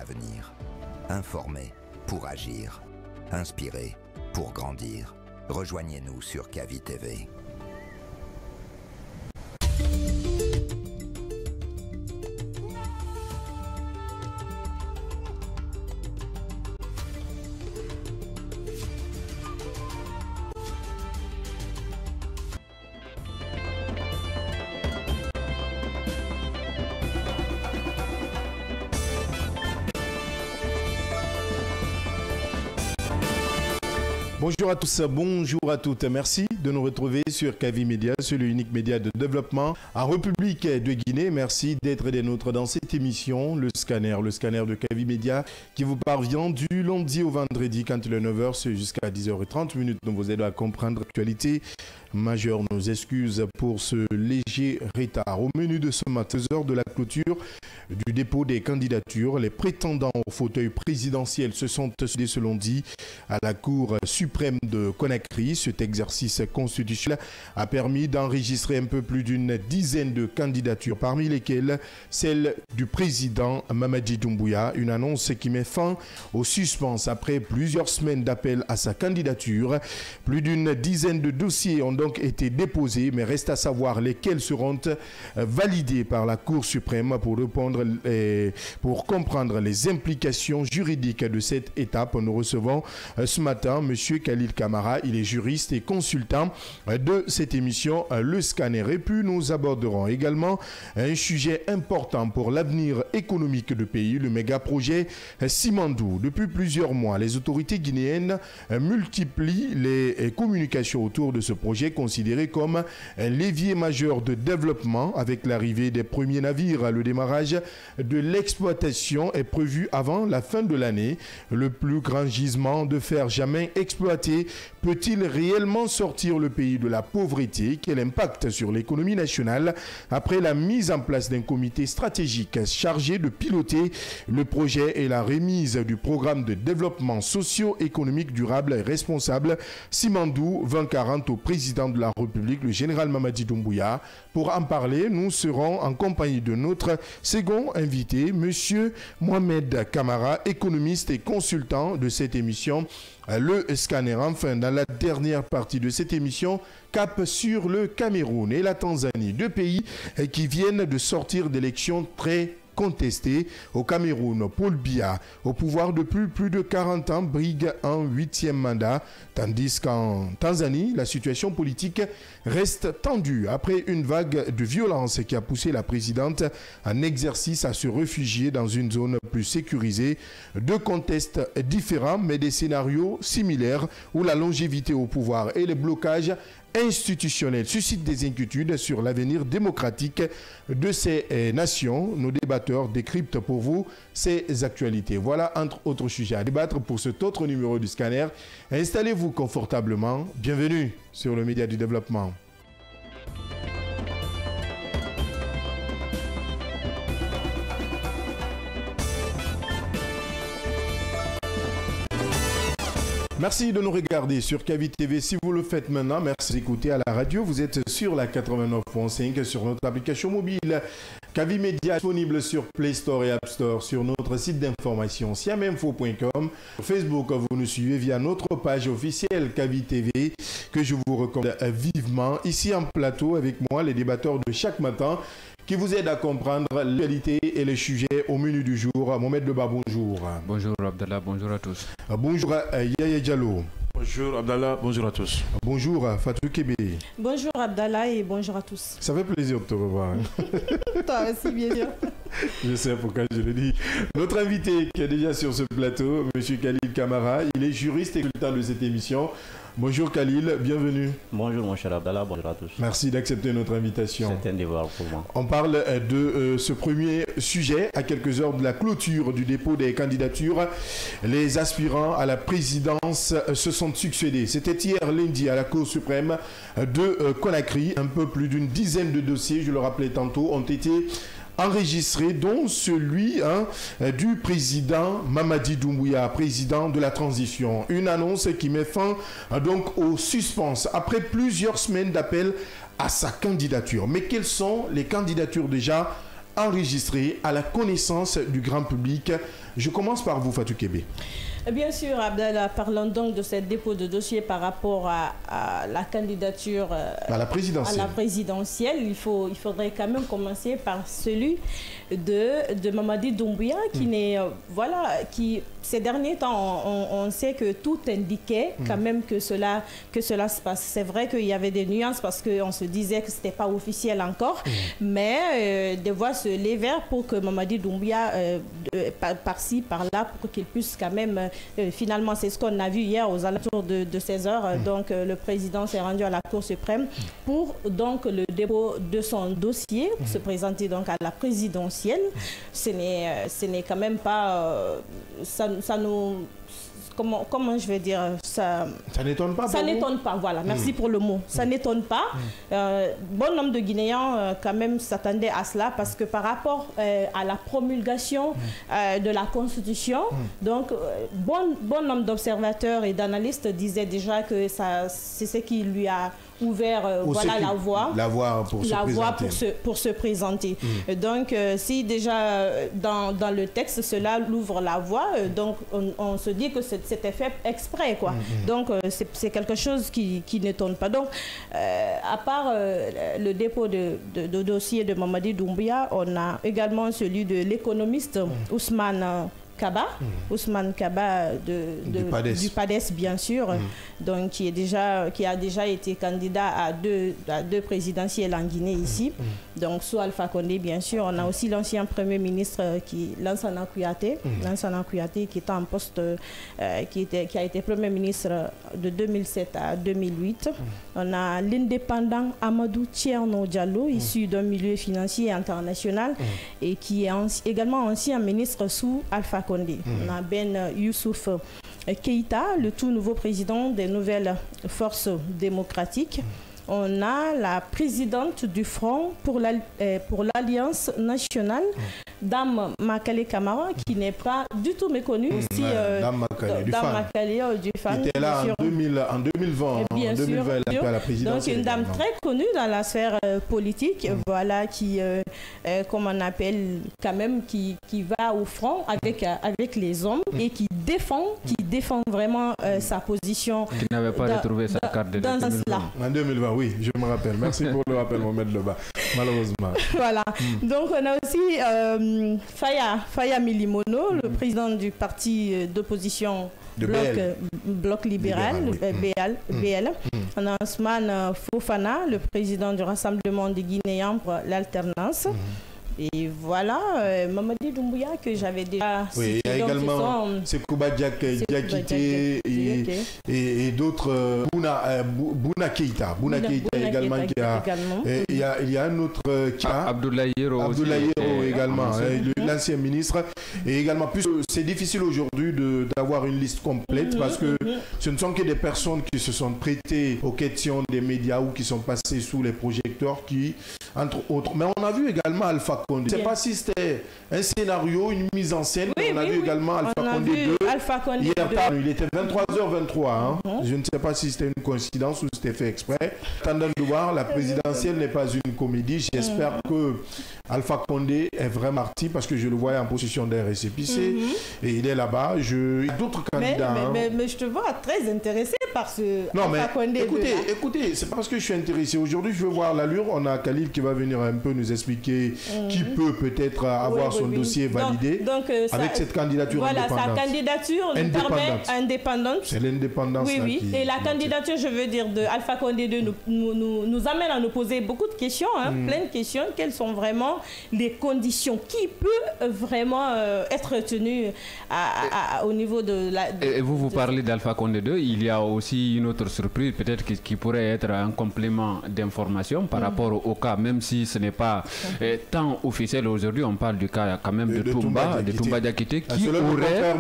l'avenir. Informer pour agir. Inspirer pour grandir. Rejoignez-nous sur Kavi TV. Bonjour à tous, bonjour à toutes. Merci de nous retrouver sur Kavi Média, sur l'unique média de développement en République de Guinée. Merci d'être des nôtres dans cette émission, le scanner de Kavi Média qui vous parvient du lundi au vendredi quand il est 9h, c'est jusqu'à 10h30. Nous vous aidons à comprendre l'actualité majeure. Nos excuses pour ce léger retard. Au menu de ce matin, heures de la clôture du dépôt des candidatures, les prétendants au fauteuil présidentiel se sont décidés ce lundi à la Cour suprême de Conakry. Cet exercice constitutionnel a permis d'enregistrer un peu plus d'une dizaine de candidatures, parmi lesquelles celle du président Mamadi Doumbouya, une annonce qui met fin au suspense après plusieurs semaines d'appel à sa candidature. Plus d'une dizaine de dossiers ont donc été déposés, mais reste à savoir lesquels seront validés par la Cour suprême pour comprendre les implications juridiques de cette étape. Nous recevons ce matin M. Khalil Kamara, il est juriste et consultant de cette émission Le Scanner. Et puis nous aborderons également un sujet important pour l'avenir économique du pays, le méga-projet Simandou. Depuis plusieurs mois, les autorités guinéennes multiplient les communications autour de ce projet considéré comme un levier majeur de développement. Avec l'arrivée des premiers navires, le démarrage de l'exploitation est prévu avant la fin de l'année. Le plus grand gisement de fer jamais exploité peut-il réellement sortir le pays de la pauvreté? Quel impact sur l'économie nationale après la mise en place d'un comité stratégique chargé de piloter le projet et la remise du programme de développement socio-économique durable et responsable Simandou 2040 au président de la République, le général Mamadi Doumbouya? Pour en parler, nous serons en compagnie de notre second invité, M. Mohamed Kamara, économiste et consultant de cette émission Le Scanner. Enfin, dans la dernière partie de cette émission, cap sur le Cameroun et la Tanzanie, deux pays qui viennent de sortir d'élections très contesté. Au Cameroun, Paul Biya, au pouvoir depuis plus de 40 ans, brigue un 8e mandat, tandis qu'en Tanzanie, la situation politique reste tendue après une vague de violence qui a poussé la présidente en exercice à se réfugier dans une zone plus sécurisée. Deux contextes différents, mais des scénarios similaires où la longévité au pouvoir et les blocages institutionnels suscitent des inquiétudes sur l'avenir démocratique de ces nations. Nos débatteurs décryptent pour vous ces actualités. Voilà entre autres sujets à débattre pour cet autre numéro du Scanner. Installez-vous confortablement. Bienvenue sur le média du développement. Merci de nous regarder sur Kavi TV. Si vous le faites maintenant, merci d'écouter à la radio. Vous êtes sur la 89.5 sur notre application mobile. Kavi Média disponible sur Play Store et App Store, sur notre site d'information siaminfo.com. Sur Facebook, vous nous suivez via notre page officielle Kavi TV que je vous recommande vivement. Ici en plateau avec moi, les débatteurs de chaque matin qui vous aident à comprendre l'actualité et les sujets au menu du jour. Mohamed Deba, bonjour. Bonjour Abdallah, bonjour à tous. Bonjour Yaya Diallo. Bonjour Abdallah, bonjour à tous. Bonjour Fatou Kébé. Bonjour Abdallah et bonjour à tous. Ça fait plaisir de te revoir. Toi aussi, bien sûr. Je sais pourquoi je le dis. Notre invité qui est déjà sur ce plateau, M. Khalil Kamara, il est juriste et consultant de cette émission. Bonjour Khalil, bienvenue. Bonjour mon cher Abdallah, bonjour à tous. Merci d'accepter notre invitation. C'est un devoir pour moi. On parle de ce premier sujet à quelques heures de la clôture du dépôt des candidatures. Les aspirants à la présidence se sont succédés. C'était hier lundi à la Cour suprême de Conakry. Un peu plus d'une dizaine de dossiers, je le rappelais tantôt, ont été enregistrés, dont celui du président Mamadi Doumbouya, président de la transition. Une annonce qui met fin donc au suspense après plusieurs semaines d'appel à sa candidature. Mais quelles sont les candidatures déjà enregistrées à la connaissance du grand public? Je commence par vous, Fatou Kébé. Bien sûr, Abdallah, parlons donc de ce dépôt de dossier par rapport à la candidature à la présidentielle. Il faudrait quand même commencer par celui de Mamadi Doumbouya qui n'est qui ces derniers temps on sait que tout indiquait quand même que cela se passe. C'est vrai qu'il y avait des nuances parce qu'on se disait que c'était pas officiel encore, mais des voix se levèrent pour que Mamadi Doumbouya par-ci par-là pour qu'il puisse quand même finalement, c'est ce qu'on a vu hier aux alentours de 16h. Donc le président s'est rendu à la Cour suprême pour donc le dépôt de son dossier pour se présenter donc à la présidentielle. Ce n'est quand même pas ça nous comment je vais dire ça n'étonne pas. Ça n'étonne pas, voilà, merci pour le mot. Ça n'étonne pas. Bon nombre de Guinéens quand même s'attendaient à cela parce que par rapport à la promulgation de la Constitution, donc bon nombre d'observateurs et d'analystes disaient déjà que c'est ce qui lui a ouvert la voie pour se présenter. Donc si déjà dans le texte cela l'ouvre la voie, donc on se dit que c'était fait exprès quoi. Donc c'est quelque chose qui n'étonne pas. Donc à part le dépôt de dossier de Mamadi Doumbouya, on a également celui de l'économiste Ousmane Kaba, Ousmane Kaba du PADES bien sûr, donc qui a déjà été candidat à deux présidentielles en Guinée ici, donc sous Alpha Condé bien sûr. On a aussi l'ancien premier ministre Lansana Kouyaté, qui était en poste, qui a été premier ministre de 2007 à 2008. On a l'indépendant Amadou Thierno Diallo, issu d'un milieu financier international et qui est également ancien ministre sous Alpha Condé. On a Ben Youssouf Keïta, le tout nouveau président des nouvelles forces démocratiques. On a la présidente du Front pour l'Alliance nationale, Dame Makale Camara, qui n'est pas du tout méconnue. Aussi, Dame Makale du FAN. Qui était là en 2020. Bien sûr, elle a été à la présidence. Donc une dame très connue dans la sphère politique, voilà, qui, comme on appelle quand même, qui va au front avec les hommes et qui défend vraiment sa position. Qui n'avait pas retrouvé sa carte de 2020. En 2020, oui, je me rappelle. Merci pour le rappel, Mohamed Leba. Malheureusement. Voilà. Donc on a aussi Faya Milimono, le président du parti d'opposition Bloc libéral, BL. On a Ousmane Fofana, le président du Rassemblement des Guinéens pour l'alternance. Et voilà, Mamadi Doumbouya que j'avais déjà cité. Il y a également Sekouba Diakité et d'autres, Bouna Keïta. Bouna Keïta également. Il y a un autre cas. Abdoulaye Hiro également, l'ancien ministre. Et également, plus c'est difficile aujourd'hui d'avoir une liste complète parce que ce ne sont que des personnes qui se sont prêtées aux questions des médias ou qui sont passées sous les projecteurs qui, entre autres. Mais on a vu également Alpha Condé. Je ne sais pas si c'était un scénario, une mise en scène. On a vu également Alpha Condé 2. Hier tard, il était 23h23. Je ne sais pas si c'était une coïncidence ou c'était fait exprès. Attendant de voir, la présidentielle n'est pas une comédie. J'espère que Alpha Condé est vraiment parti parce que je le voyais en position d'un récépissé et il est là-bas. Il y a d'autres candidats. Mais je te vois très intéressé par ce Alpha Condé. Écoutez, c'est pas parce que je suis intéressé. Aujourd'hui, je veux voir l'allure. On a Khalil qui va venir un peu nous expliquer qui peut peut-être avoir son dossier validé avec cette candidature indépendante. Voilà, sa candidature nous permet indépendante. C'est l'indépendance. Oui. Et la candidature, je veux dire, de Alpha Condé 2 nous amène à nous poser beaucoup de questions, plein de questions. Quelles sont vraiment les conditions? Qui peut vraiment être tenu au niveau de la... Et vous parlez d'Alpha Condé 2, il y a aussi une autre surprise, peut-être qui pourrait être un complément d'information par rapport au cas, même si ce n'est pas tant officiel aujourd'hui, on parle du cas quand même de Toumba Diakité, qui aurait,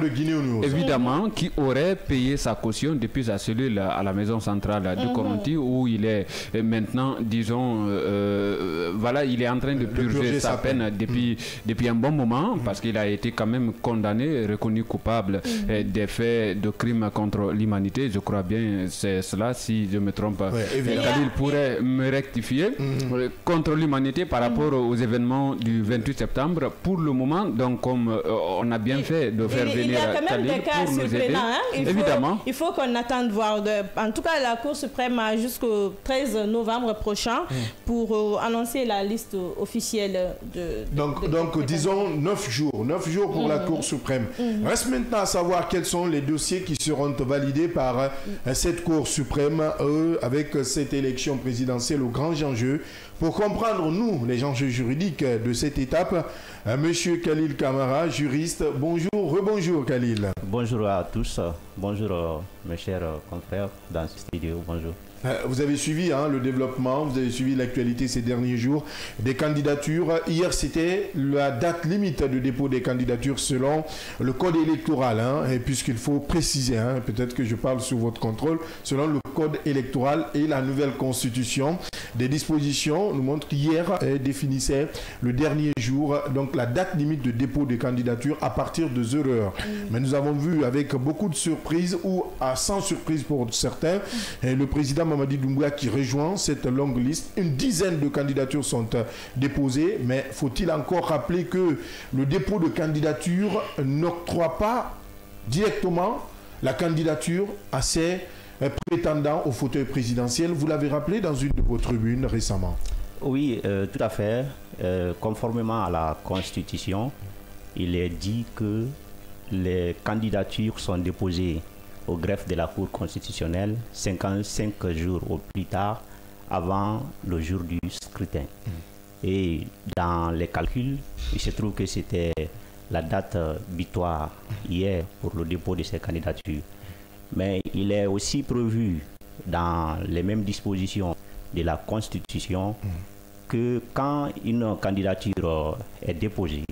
évidemment, qui aurait payé sa caution depuis sa cellule à la maison centrale de Koronti, où il est maintenant, disons, il est en train de purger sa peine depuis un bon moment, parce qu'il a été quand même condamné, reconnu coupable des faits de crimes contre l'humanité, je crois bien. bien, c'est cela, si je ne me trompe pas. Ouais, Khalil pourrait me rectifier contre l'humanité par rapport aux événements du 28 septembre. Pour le moment, donc comme on a bien fait de faire venir il y a quand même Khalil des cas pour nous aider. surprenants. Évidemment. Il faut qu'on attende voir. En tout cas, la Cour suprême a jusqu'au 13 novembre prochain pour annoncer la liste officielle Donc disons 9 jours. 9 jours pour la Cour suprême. Reste maintenant à savoir quels sont les dossiers qui seront validés par cette Cour suprême avec cette élection présidentielle au grand enjeu. Pour comprendre, nous, les enjeux juridiques de cette étape, Monsieur Khalil Camara, juriste, bonjour, rebonjour Khalil. Bonjour à tous, bonjour mes chers confrères dans ce studio, bonjour. Vous avez suivi le développement, vous avez suivi l'actualité ces derniers jours des candidatures. Hier, c'était la date limite de dépôt des candidatures selon le code électoral. Et puisqu'il faut préciser, peut-être que je parle sous votre contrôle, selon le code électoral et la nouvelle constitution, des dispositions nous montrent qu'hier définissait le dernier jour, donc la date limite de dépôt des candidatures à partir de 0h. Mais nous avons vu avec beaucoup de surprises ou sans surprise pour certains, le président Mamadi Doumbouya qui rejoint cette longue liste. Une dizaine de candidatures sont déposées, mais faut-il encore rappeler que le dépôt de candidature n'octroie pas directement la candidature à ces prétendants au fauteuil présidentiel. Vous l'avez rappelé dans une de vos tribunes récemment. Oui, tout à fait. Conformément à la Constitution, il est dit que les candidatures sont déposées au greffe de la Cour constitutionnelle 55 jours au plus tard avant le jour du scrutin. Et dans les calculs, il se trouve que c'était la date butoir hier pour le dépôt de ces candidatures. Mais il est aussi prévu dans les mêmes dispositions de la Constitution que quand une candidature est déposée,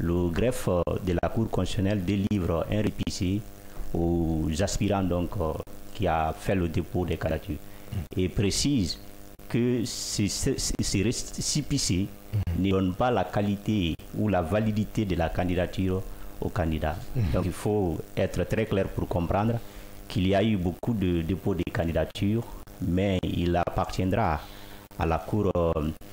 le greffe de la Cour constitutionnelle délivre un récépissé aux aspirants qui a fait le dépôt des candidatures et précise que ces récépissés ne donnent pas la qualité ou la validité de la candidature au candidat. Donc il faut être très clair pour comprendre qu'il y a eu beaucoup de dépôts de candidatures, mais il appartiendra à la Cour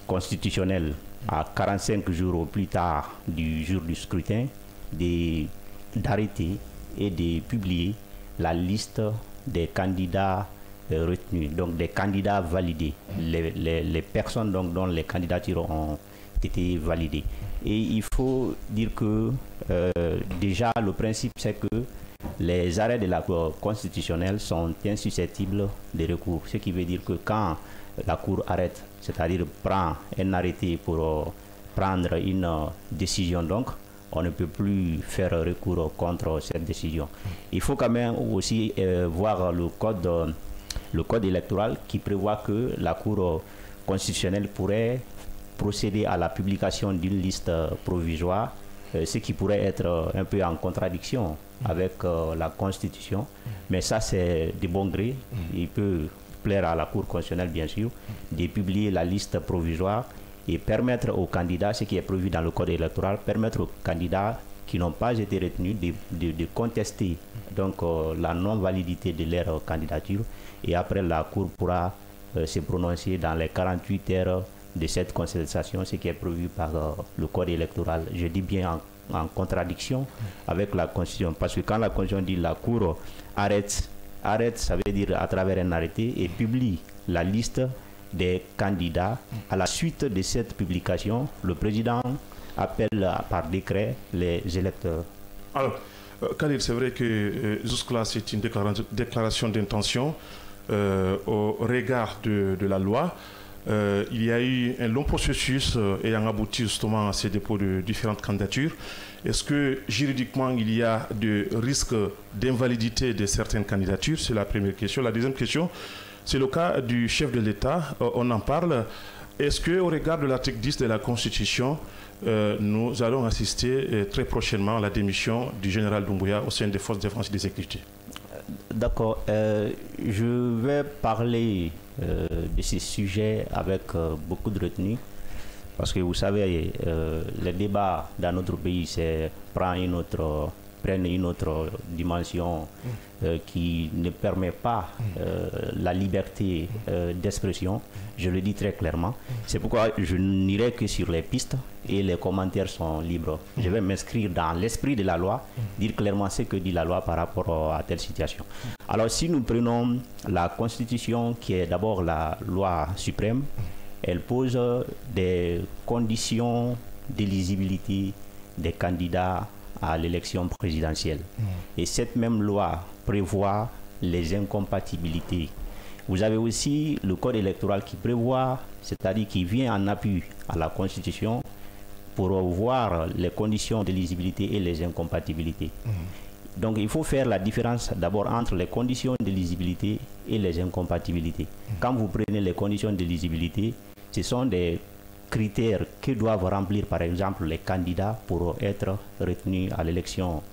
constitutionnelle à 45 jours au plus tard du jour du scrutin d'arrêter et de publier la liste des candidats retenus, donc des candidats validés, les personnes dont les candidatures ont été validées. Et il faut dire que déjà le principe c'est que les arrêts de la Cour constitutionnelle sont insusceptibles de recours, ce qui veut dire que quand la Cour arrête, c'est-à-dire prend un arrêté pour prendre une décision, donc on ne peut plus faire recours contre cette décision. Il faut quand même aussi voir le code électoral qui prévoit que la Cour constitutionnelle pourrait procéder à la publication d'une liste provisoire, ce qui pourrait être un peu en contradiction avec la Constitution. Mais ça, c'est de bon gré. Il peut plaire à la Cour constitutionnelle, bien sûr, de publier la liste provisoire et permettre aux candidats, ce qui est prévu dans le code électoral, permettre aux candidats qui n'ont pas été retenus de contester donc la non-validité de leur candidature. Et après, la Cour pourra se prononcer dans les 48 heures de cette contestation, ce qui est prévu par le code électoral. Je dis bien en contradiction avec la Constitution, parce que quand la Constitution dit la Cour arrête, ça veut dire à travers un arrêté, et publie la liste des candidats. À la suite de cette publication, le président appelle par décret les électeurs. Alors, Khalil, c'est vrai que jusque-là, c'est une déclaration d'intention au regard de la loi. Il y a eu un long processus ayant abouti justement à ces dépôts de différentes candidatures. Est-ce que juridiquement, il y a des risques d'invalidité de certaines candidatures? C'est la première question. La deuxième question, c'est le cas du chef de l'État. On en parle. Est-ce qu'au regard de l'article 10 de la Constitution, nous allons assister très prochainement à la démission du général Doumbouya au sein des forces de défense et de sécurité? D'accord. Je vais parler de ces sujets avec beaucoup de retenue, parce que vous savez, le débat dans notre pays prend une autre prennent une autre dimension qui ne permet pas la liberté d'expression. Je le dis très clairement. C'est pourquoi je n'irai que sur les pistes et les commentaires sont libres. Je vais m'inscrire dans l'esprit de la loi, dire clairement ce que dit la loi par rapport à telle situation. Alors si nous prenons la Constitution, qui est d'abord la loi suprême, elle pose des conditions d'éligibilité des candidats à l'élection présidentielle. Et cette même loi prévoit les incompatibilités. Vous avez aussi le code électoral qui prévoit, c'est-à-dire qui vient en appui à la Constitution pour voir les conditions d'éligibilité et les incompatibilités. Donc il faut faire la différence d'abord entre les conditions d'éligibilité et les incompatibilités. Quand vous prenez les conditions d'éligibilité, ce sont des critères que doivent remplir par exemple les candidats pour être retenus à l'élection,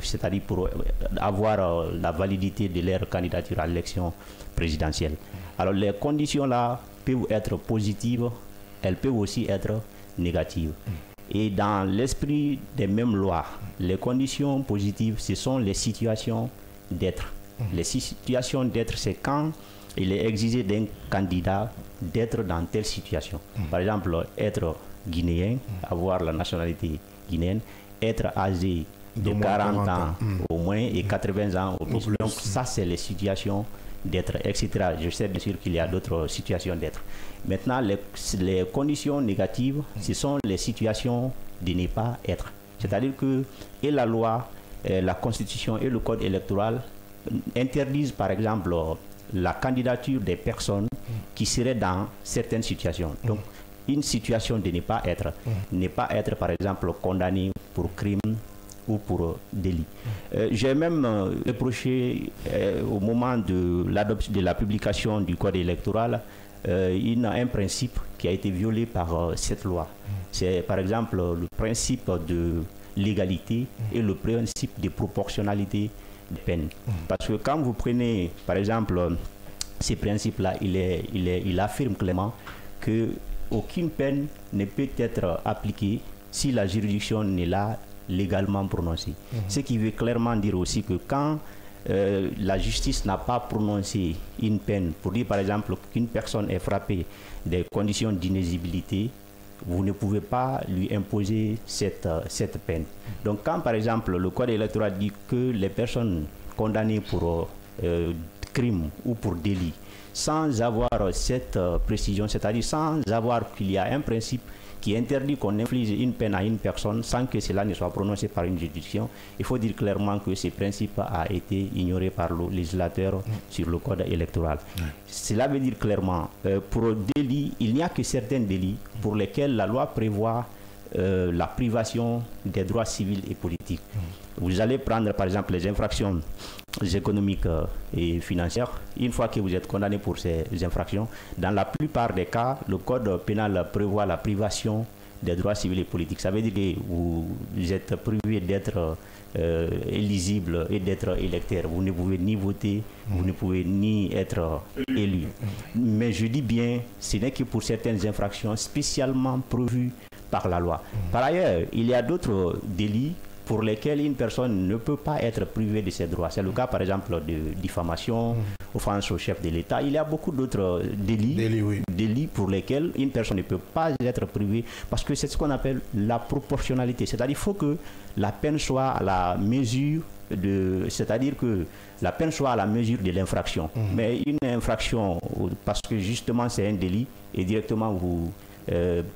c'est-à-dire pour avoir la validité de leur candidature à l'élection présidentielle. Alors les conditions là peuvent être positives, elles peuvent aussi être négatives. Et dans l'esprit des mêmes lois, les conditions positives, ce sont les situations d'être. Les situations d'être, c'est quand il est exigé d'un candidat d'être dans telle situation. Par exemple, être guinéen, avoir la nationalité guinéenne, être âgé de 40 ans au moins et 80 ans au plus. Donc ça, c'est les situations d'être, etc. Je sais bien sûr qu'il y a d'autres situations d'être. Maintenant, les conditions négatives, ce sont les situations de ne pas être. C'est-à-dire que et la loi, la Constitution et le Code électoral interdisent par exemple la candidature des personnes qui seraient dans certaines situations. Donc, une situation de ne pas être par exemple condamné pour crime ou pour délit. J'ai même reproché au moment de l'adoption de la publication du Code électoral un principe qui a été violé par cette loi. C'est par exemple le principe de légalité et le principe de proportionnalité des peines. Parce que quand vous prenez par exemple ces principes-là, il affirme clairement qu'aucune peine ne peut être appliquée si la juridiction n'est là légalement prononcée. Ce qui veut clairement dire aussi que quand la justice n'a pas prononcé une peine, pour dire par exemple qu'une personne est frappée des conditions d'inéligibilité, vous ne pouvez pas lui imposer cette peine. Donc quand par exemple le Code électoral dit que les personnes condamnées pour crime ou pour délit, sans avoir cette précision, c'est-à-dire sans avoir qu'il y a un principe qui interdit qu'on inflige une peine à une personne sans que cela ne soit prononcé par une juridiction, il faut dire clairement que ce principe a été ignoré par le législateur sur le Code électoral. Cela veut dire clairement, pour délit, il n'y a que certains délits pour lesquels la loi prévoit la privation des droits civils et politiques. Vous allez prendre par exemple les infractions économiques et financières. Une fois que vous êtes condamné pour ces infractions, dans la plupart des cas, le code pénal prévoit la privation des droits civils et politiques. Ça veut dire que vous êtes privé d'être éligible et d'être électeur. Vous ne pouvez ni voter, vous ne pouvez ni être élu. Mais je dis bien, ce n'est que pour certaines infractions spécialement prévues par la loi. Par ailleurs, il y a d'autres délits pour lesquels une personne ne peut pas être privée de ses droits. C'est le cas par exemple de diffamation, offense au chef de l'État. Il y a beaucoup d'autres délits pour lesquels une personne ne peut pas être privée parce que c'est ce qu'on appelle la proportionnalité. C'est-à-dire qu'il faut que la peine soit à la mesure c'est-à-dire que la peine soit à la mesure de l'infraction. Mais une infraction, parce que justement c'est un délit, et directement vous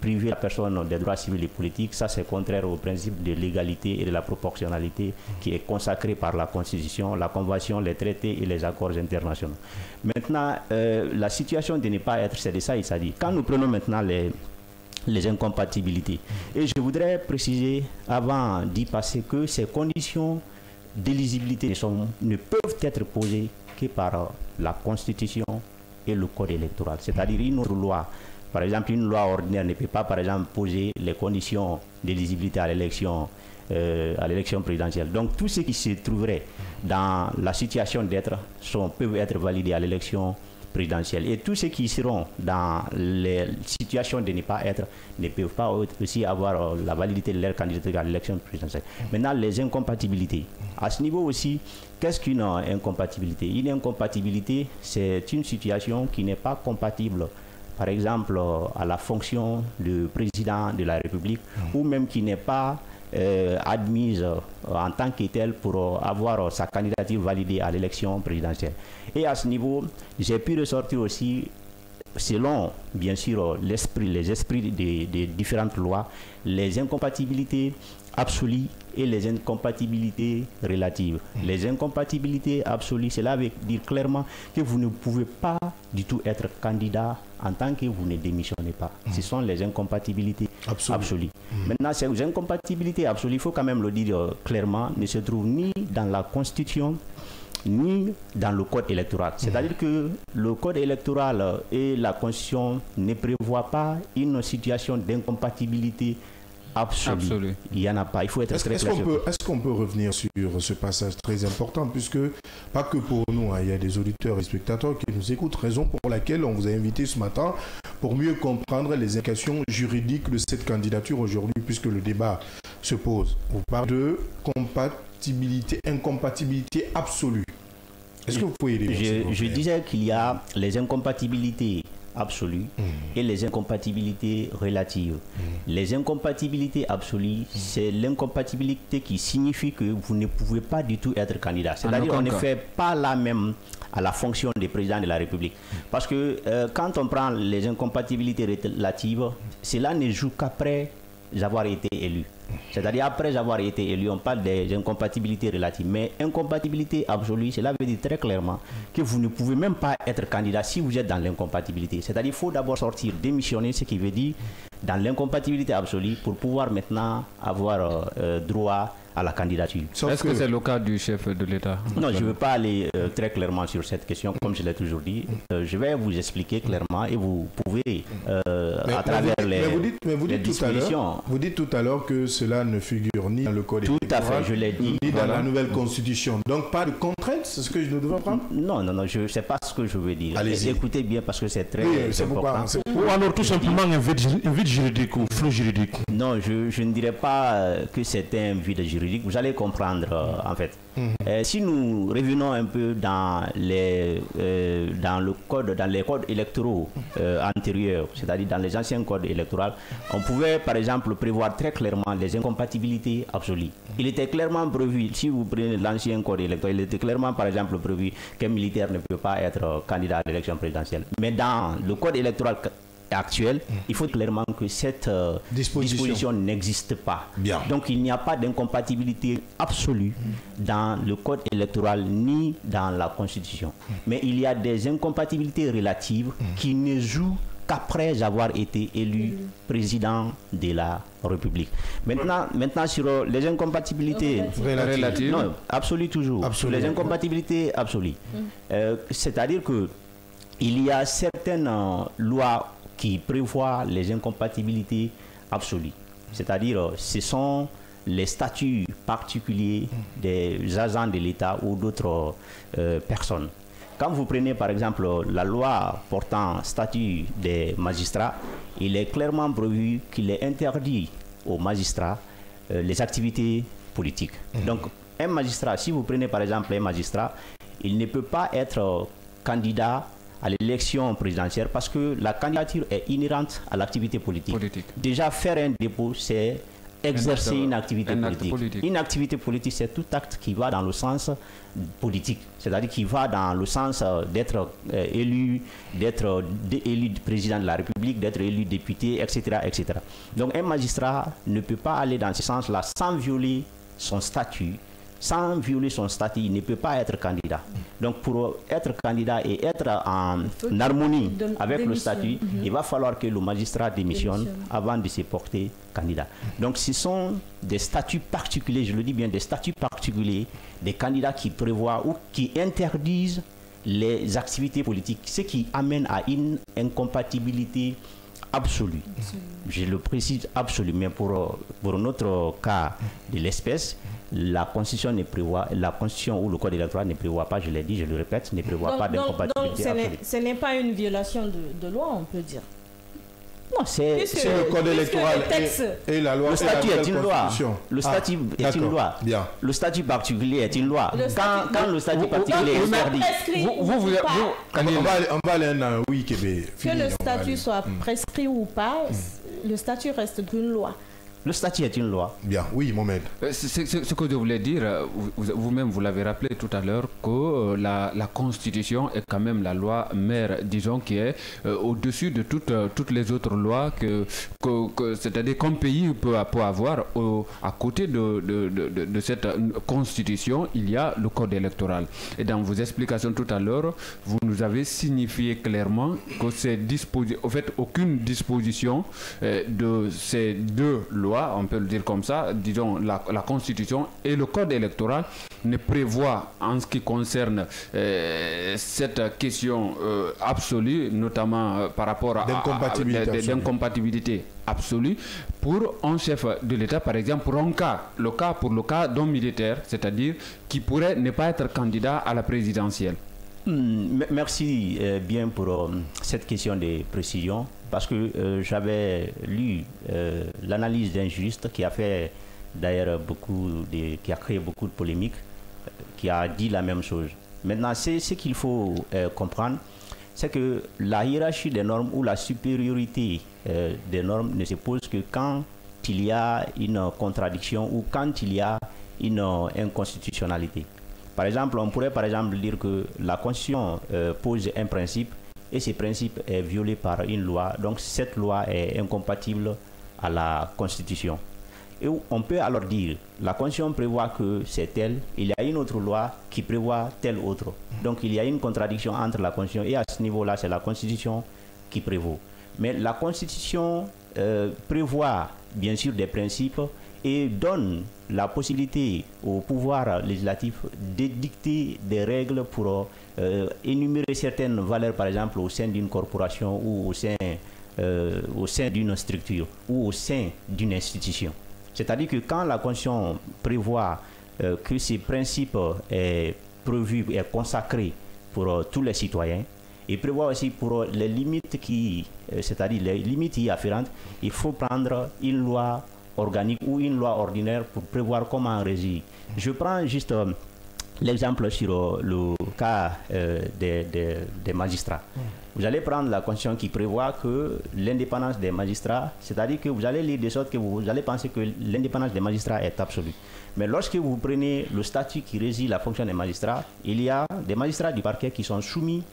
priver la personne des droits civils et politiques, ça c'est contraire au principe de l'égalité et de la proportionnalité qui est consacré par la Constitution, la Convention, les traités et les accords internationaux. Maintenant, la situation de ne pas être, c'est de ça il s'agit. Quand nous prenons maintenant les incompatibilités, et je voudrais préciser avant d'y passer que ces conditions d'éligibilité ne peuvent être posées que par la Constitution et le Code électoral, c'est-à-dire une autre loi. Par exemple, une loi ordinaire ne peut pas, par exemple, poser les conditions d'éligibilité à l'élection présidentielle. Donc, tout ce qui se trouverait dans la situation d'être peuvent être validés à l'élection présidentielle. Et tous ceux qui seront dans les situations de ne pas être ne peuvent pas aussi avoir la validité de leur candidature à l'élection présidentielle. Maintenant, les incompatibilités. À ce niveau aussi, qu'est-ce qu'une incompatibilité? Une incompatibilité, c'est une situation qui n'est pas compatible, par exemple, à la fonction de président de la République, ou même qui n'est pas admise en tant que telle pour avoir sa candidature validée à l'élection présidentielle. Et à ce niveau, j'ai pu ressortir aussi, selon bien sûr les esprits des différentes lois, les incompatibilités absolues et les incompatibilités relatives. Les incompatibilités absolues, cela veut dire clairement que vous ne pouvez pas du tout être candidat en tant que vous ne démissionnez pas. Ce sont les incompatibilités absolues. Maintenant, ces incompatibilités absolues, il faut quand même le dire clairement, ne se trouvent ni dans la Constitution, ni dans le code électoral. C'est-à-dire que le code électoral et la Constitution ne prévoient pas une situation d'incompatibilité absolue. Il n'y en a pas. Il faut être très clair. Est-ce qu'on peut revenir sur ce passage très important, puisque pas que pour nous, il y a des auditeurs et spectateurs qui nous écoutent, raison pour laquelle on vous a invité ce matin pour mieux comprendre les implications juridiques de cette candidature aujourd'hui, puisque le débat se pose. On parle de incompatibilité absolue. Est-ce que vous pouvez aider? Je disais qu'il y a les incompatibilités absolues et les incompatibilités relatives. Les incompatibilités absolues, c'est l'incompatibilité qui signifie que vous ne pouvez pas du tout être candidat. C'est-à-dire qu'on ne fait pas la même à la fonction des présidents de la République. Parce que quand on prend les incompatibilités relatives, cela ne joue qu'après avoir été élu. C'est-à-dire après avoir été élu, on parle des incompatibilités relatives. Mais incompatibilité absolue, cela veut dire très clairement que vous ne pouvez même pas être candidat si vous êtes dans l'incompatibilité. C'est-à-dire qu'il faut d'abord sortir, démissionner, ce qui veut dire dans l'incompatibilité absolue pour pouvoir maintenant avoir droit à la candidature. Est-ce que c'est le cas du chef de l'État? Non, je ne veux pas aller très clairement sur cette question, comme je l'ai toujours dit. Je vais vous expliquer clairement et vous pouvez, à travers les dispositions... Vous dites tout à l'heure que cela ne figure ni dans le code électoral, tout à fait, je l'ai dit, ni dans la nouvelle constitution. Donc pas de contrainte, c'est ce que je devrais prendre? Non, je ne sais pas ce que je veux dire. Écoutez bien parce que c'est très important. Ou alors tout simplement un vide juridique ou flou juridique? Non, je ne dirais pas que c'est un vide juridique. Vous allez comprendre en fait. Si nous revenons un peu dans les codes électoraux antérieurs, c'est-à-dire dans les anciens codes électoraux, on pouvait par exemple prévoir très clairement les incompatibilités absolues. Il était clairement prévu, si vous prenez l'ancien code électoral, il était clairement par exemple prévu qu'un militaire ne peut pas être candidat à l'élection présidentielle. Mais dans le code électoral actuel, il faut clairement que cette disposition n'existe pas. Bien. Donc il n'y a pas d'incompatibilité absolue dans le code électoral ni dans la Constitution. Mais il y a des incompatibilités relatives qui ne jouent qu'après avoir été élu président de la République. Maintenant sur les incompatibilités relatives, non, absolues toujours. Sur les incompatibilités absolues, c'est-à-dire que il y a certaines lois qui prévoient les incompatibilités absolues. C'est-à-dire, ce sont les statuts particuliers des agents de l'État ou d'autres personnes. Quand vous prenez par exemple la loi portant statut des magistrats, il est clairement prévu qu'il est interdit aux magistrats les activités politiques. Donc, un magistrat, si vous prenez par exemple un magistrat, il ne peut pas être candidat à l'élection présidentielle parce que la candidature est inhérente à l'activité politique. Déjà, faire un dépôt, c'est exercer une activité politique. Une activité politique, c'est tout acte qui va dans le sens politique, c'est-à-dire qui va dans le sens d'être élu président de la République, d'être élu député, etc., etc. Donc un magistrat ne peut pas aller dans ce sens-là sans violer son statut. Sans violer son statut, il ne peut pas être candidat. Donc pour être candidat et être en harmonie avec le statut, il va falloir que le magistrat démissionne avant de se porter candidat. Donc ce sont des statuts particuliers, je le dis bien, des statuts particuliers, des candidats qui prévoient ou qui interdisent les activités politiques, ce qui amène à une incompatibilité absolue. Je le précise absolue, mais pour notre cas de l'espèce, La Constitution ou le Code électoral ne prévoit pas, je l'ai dit, je le répète, ne prévoit pas d'incompatibilité. Donc ce n'est pas une violation de loi, on peut dire. Non, c'est le Code électoral et la loi. Le statut est une loi. Le statut est une loi. Bien. Le statut particulier est une loi. Quand le statut particulier est interdit. On va aller un oui, Québec. Que le statut soit prescrit ou pas, le statut reste une loi. Le statut est une loi. Bien, oui, Mohamed. Ce que je voulais dire, vous-même, vous l'avez rappelé tout à l'heure, que la Constitution est quand même la loi mère, disons, qui est au-dessus de toutes les autres lois c'est-à-dire qu'un pays peut avoir. À côté de cette Constitution, il y a le Code électoral. Et dans vos explications tout à l'heure, vous nous avez signifié clairement que en fait, aucune disposition de ces deux lois, on peut le dire comme ça, disons la Constitution et le Code électoral ne prévoient en ce qui concerne cette question absolue, notamment par rapport à d'incompatibilité absolue pour un chef de l'État, par exemple, pour le cas d'un militaire, c'est-à-dire qui pourrait ne pas être candidat à la présidentielle. Merci bien pour cette question de précision, parce que j'avais lu l'analyse d'un juriste qui a fait d'ailleurs qui a créé beaucoup de polémiques, qui a dit la même chose. Maintenant, ce qu'il faut comprendre, c'est que la hiérarchie des normes ou la supériorité des normes ne se pose que quand il y a une contradiction ou quand il y a une inconstitutionnalité. Par exemple, on pourrait dire que la Constitution pose un principe et ce principe est violé par une loi. Donc cette loi est incompatible à la Constitution. Et on peut alors dire, la Constitution prévoit que c'est tel, il y a une autre loi qui prévoit telle autre. Donc il y a une contradiction entre la Constitution et à ce niveau-là, c'est la Constitution qui prévaut. Mais la Constitution prévoit bien sûr des principes et donne la possibilité au pouvoir législatif de dicter des règles pour énumérer certaines valeurs, par exemple au sein d'une corporation ou au sein d'une structure ou au sein d'une institution. C'est-à-dire que quand la Constitution prévoit que ces principes est prévu et consacré pour tous les citoyens, et prévoit aussi pour les limites c'est-à-dire les limites y afférentes, il faut prendre une loi organique ou une loi ordinaire pour prévoir comment régir. Je prends juste l'exemple sur le cas des magistrats. Vous allez prendre la Constitution qui prévoit que l'indépendance des magistrats, c'est-à-dire que vous allez lire de sorte que vous allez penser que l'indépendance des magistrats est absolue. Mais lorsque vous prenez le statut qui régit la fonction des magistrats, il y a des magistrats du parquet qui sont soumis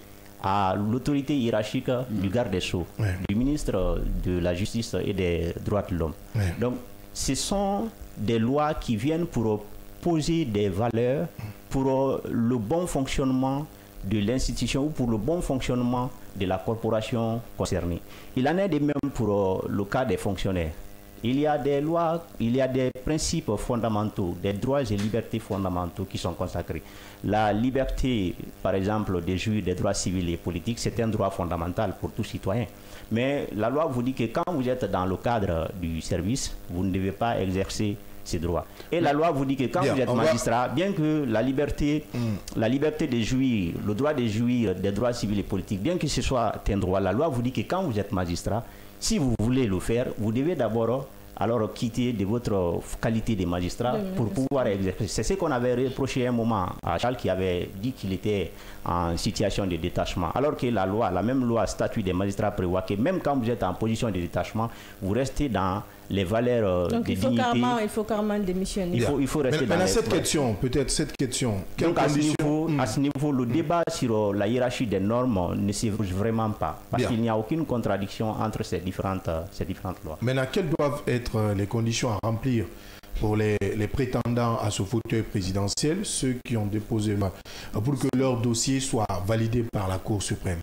à l'autorité hiérarchique du garde des Sceaux, du ministre de la Justice et des Droits de l'Homme. Donc, ce sont des lois qui viennent pour poser des valeurs pour le bon fonctionnement de l'institution ou pour le bon fonctionnement de la corporation concernée. Il en est de même pour le cas des fonctionnaires. Il y a des lois, il y a des principes fondamentaux, des droits et libertés fondamentaux qui sont consacrés. La liberté, par exemple, de jouir des droits civils et politiques, c'est un droit fondamental pour tout citoyen. Mais la loi vous dit que quand vous êtes dans le cadre du service, vous ne devez pas exercer ces droits. Et la loi vous dit que quand vous êtes magistrat, bien que la liberté de jouir, le droit de jouir des droits civils et politiques, bien que ce soit un droit, la loi vous dit que quand vous êtes magistrat, si vous voulez le faire, vous devez d'abord alors quitter de votre qualité de magistrat pour pouvoir exercer. C'est ce qu'on avait reproché à un moment à Charles qui avait dit qu'il était en situation de détachement. Alors que la même loi statut des magistrats prévoit que même quand vous êtes en position de détachement, vous restez dans les valeurs de dignité. Il faut carrément démissionner. Il faut rester dans cette question. Donc à ce niveau, le débat sur la hiérarchie des normes ne s'évoque vraiment pas. Parce qu'il n'y a aucune contradiction entre ces différentes lois. Maintenant, quelles doivent être les conditions à remplir pour les prétendants à ce fauteuil présidentiel, ceux qui ont déposé pour que leur dossier soit validé par la Cour suprême?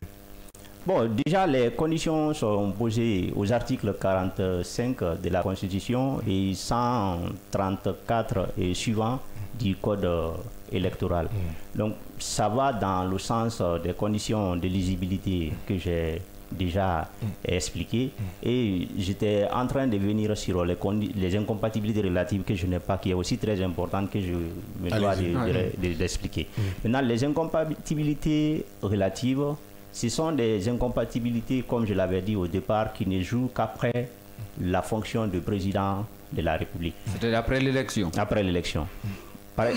Bon, déjà, les conditions sont posées aux articles 45 de la Constitution et 134 et suivants du Code électoral. Donc, ça va dans le sens des conditions d'éligibilité que j'ai déjà expliqué. Et j'étais en train de venir sur les incompatibilités relatives que je n'ai pas, qui est aussi très importante, que je me dois d'expliquer. Maintenant, les incompatibilités relatives, ce sont des incompatibilités, comme je l'avais dit au départ, qui ne jouent qu'après la fonction de président de la République. C'était après l'élection. Après l'élection.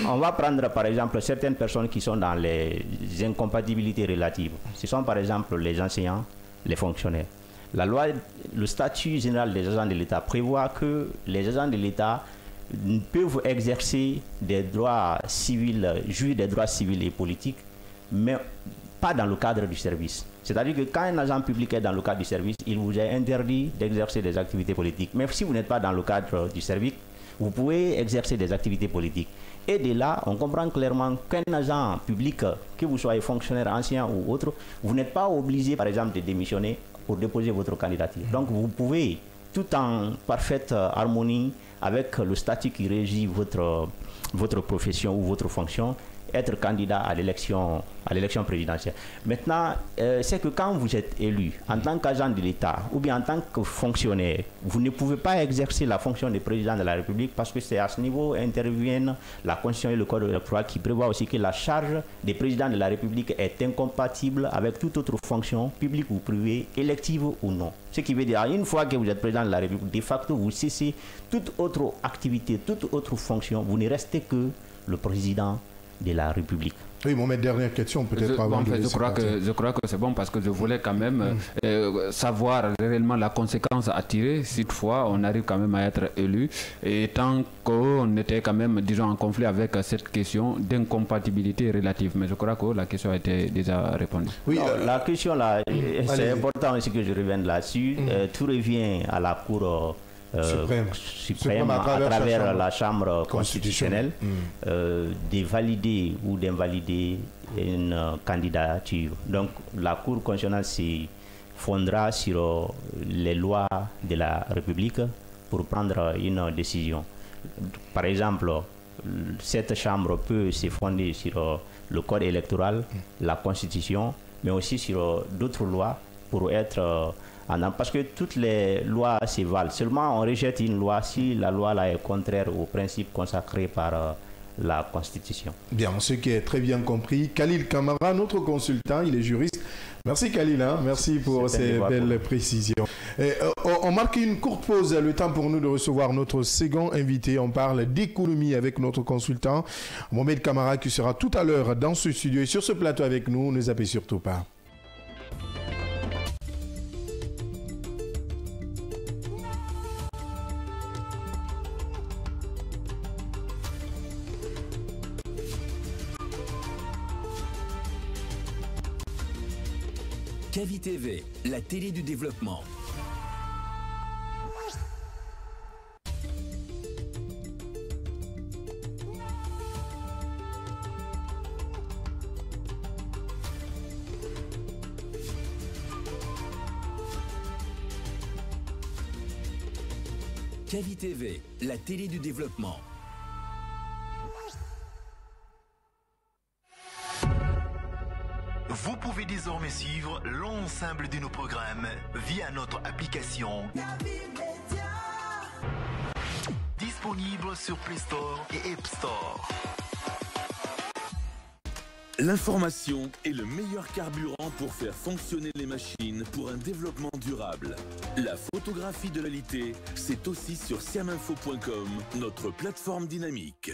On va prendre par exemple certaines personnes qui sont dans les incompatibilités relatives. Ce sont par exemple les enseignants, les fonctionnaires. La loi, le statut général des agents de l'État prévoit que les agents de l'État peuvent exercer des droits civils, jouir des droits civils et politiques, mais pas dans le cadre du service. C'est-à-dire que quand un agent public est dans le cadre du service, il vous est interdit d'exercer des activités politiques. Mais si vous n'êtes pas dans le cadre du service, vous pouvez exercer des activités politiques. Et de là, on comprend clairement qu'un agent public, que vous soyez fonctionnaire, ancien ou autre, vous n'êtes pas obligé, par exemple, de démissionner pour déposer votre candidature. Donc, vous pouvez, tout en parfaite harmonie avec le statut qui régit votre profession ou votre fonction, être candidat à l'élection présidentielle. Maintenant, c'est que quand vous êtes élu en tant qu'agent de l'État ou bien en tant que fonctionnaire, vous ne pouvez pas exercer la fonction de président de la République parce que c'est à ce niveau interviennent la Constitution et le Code électoral qui prévoit aussi que la charge des présidents de la République est incompatible avec toute autre fonction, publique ou privée, élective ou non. Ce qui veut dire, une fois que vous êtes président de la République, de facto, vous cessez toute autre activité, toute autre fonction, vous ne restez que le président de la République. Oui, ma dernière question, peut-être avant de je crois que c'est bon parce que je voulais quand même savoir réellement la conséquence à tirer si toutefois on arrive quand même à être élu et tant qu'on était quand même, disons, en conflit avec cette question d'incompatibilité relative. Mais je crois que la question a été déjà répondue. Oui, la question là, c'est important aussi que je revienne là-dessus. Tout revient à la Cour suprême à travers la Chambre constitutionnelle de valider ou d'invalider une candidature. Donc la Cour constitutionnelle se fondera sur les lois de la République pour prendre une décision. Par exemple, cette Chambre peut se fonder sur le Code électoral, la Constitution, mais aussi sur d'autres lois pour être parce que toutes les lois se valent. Seulement, on rejette une loi si la loi là est contraire aux principes consacrés par la Constitution. Bien, ce qui est très bien compris. Khalil Kamara, notre consultant, il est juriste. Merci Khalil, merci pour ces belles précisions. On marque une courte pause, le temps pour nous de recevoir notre second invité. On parle d'économie avec notre consultant, Mohamed Kamara, qui sera tout à l'heure dans ce studio et sur ce plateau avec nous. Ne zappez surtout pas. Kavi TV, la télé du développement. Kavi TV, la télé du développement. Vous pouvez désormais suivre l'ensemble de nos programmes via notre application disponible sur Play Store et App Store. L'information est le meilleur carburant pour faire fonctionner les machines pour un développement durable. La photographie de l'alité, c'est aussi sur siaminfo.com, notre plateforme dynamique.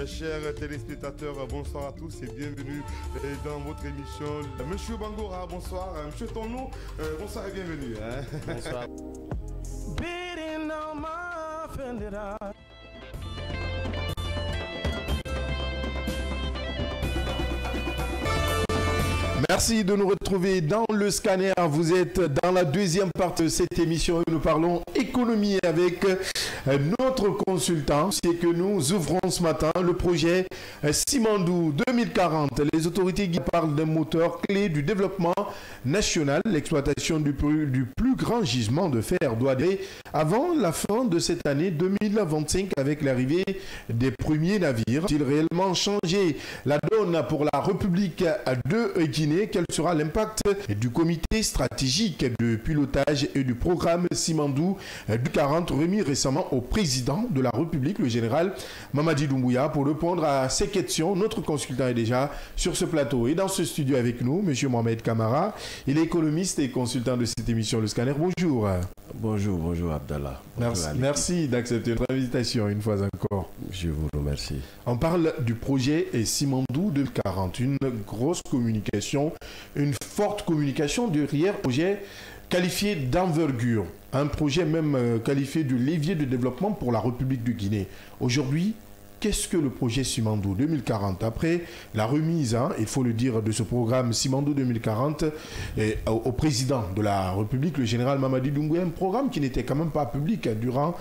Chers téléspectateurs, bonsoir à tous et bienvenue dans votre émission. Monsieur Bangora, bonsoir. Monsieur Tono, bonsoir et bienvenue. Bonsoir. Merci de nous retrouver dans le scanner. Vous êtes dans la deuxième partie de cette émission où nous parlons économie avec notre consultant. C'est que nous ouvrons ce matin le projet Simandou 2040. Les autorités qui parlent d'un moteur clé du développement national, l'exploitation du plus plus grand gisement de fer doit aller avant la fin de cette année 2025 avec l'arrivée des premiers navires. A-t-il réellement changé la donne pour la République de Guinée? Quel sera l'impact du comité stratégique de pilotage et du programme Simandou du 40 remis récemment au président de la République, le général Mamadi Doumbouya? Pour répondre à ces questions, notre consultant est déjà sur ce plateau et dans ce studio avec nous, M. Mohamed Kamara. Il est économiste et consultant de cette émission Le Scanner. Bonjour. Bonjour Abdallah. Merci d'accepter notre invitation une fois encore. Je vous remercie. On parle du projet Simandou 2040, une grosse communication, une forte communication derrière le projet qualifié d'envergure, un projet même qualifié de levier de développement pour la République de Guinée. Aujourd'hui, qu'est-ce que le projet Simandou 2040? Après la remise, il faut le dire, de ce programme Simandou 2040 au président de la République, le général Mamadi Doumbouya, un programme qui n'était quand même pas public durant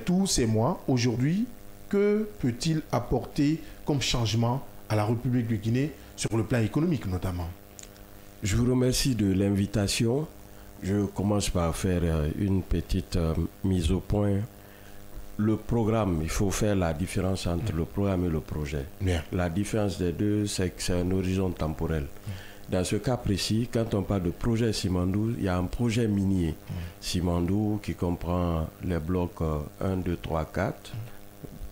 tous ces mois. Aujourd'hui, que peut-il apporter comme changement à la République de Guinée sur le plan économique notamment? Je vous remercie de l'invitation. Je commence par faire une petite mise au point. Le programme, il faut faire la différence entre le programme et le projet. Bien. La différence des deux, c'est que c'est un horizon temporel. Dans ce cas précis, quand on parle de projet Simandou, il y a un projet minier Simandou qui comprend les blocs 1, 2, 3, 4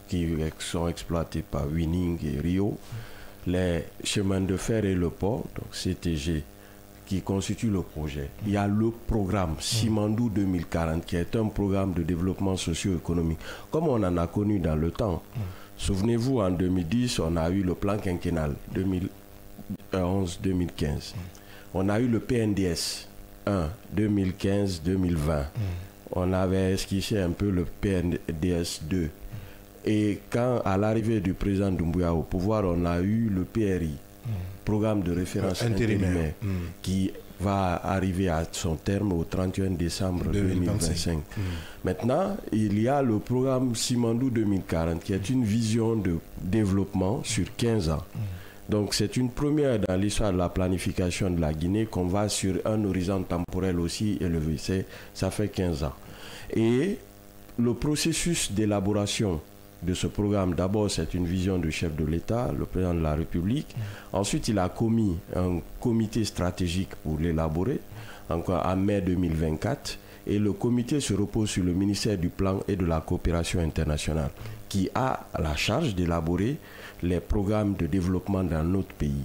qui sont exploités par Winning et Rio, les chemins de fer et le port, donc CTG, qui constitue le projet. Il y a le programme Simandou 2040 qui est un programme de développement socio-économique comme on en a connu dans le temps. Souvenez-vous, en 2010, on a eu le plan quinquennal 2011-2015. On a eu le PNDS 1 2015-2020. On avait esquissé un peu le PNDS 2. Et quand, à l'arrivée du président Doumbouya au pouvoir, on a eu le PRI, programme de référence intérimaire, qui va arriver à son terme au 31 décembre 2025. Maintenant, il y a le programme Simandou 2040, qui est une vision de développement sur 15 ans. Donc c'est une première dans l'histoire de la planification de la Guinée qu'on va sur un horizon temporel aussi élevé. Ça fait 15 ans. Et le processus d'élaboration de ce programme, d'abord c'est une vision du chef de l'État, le président de la République. Ensuite il a commis un comité stratégique pour l'élaborer, encore en mai 2024. Et le comité se repose sur le ministère du Plan et de la Coopération internationale, qui a la charge d'élaborer les programmes de développement dans notre pays.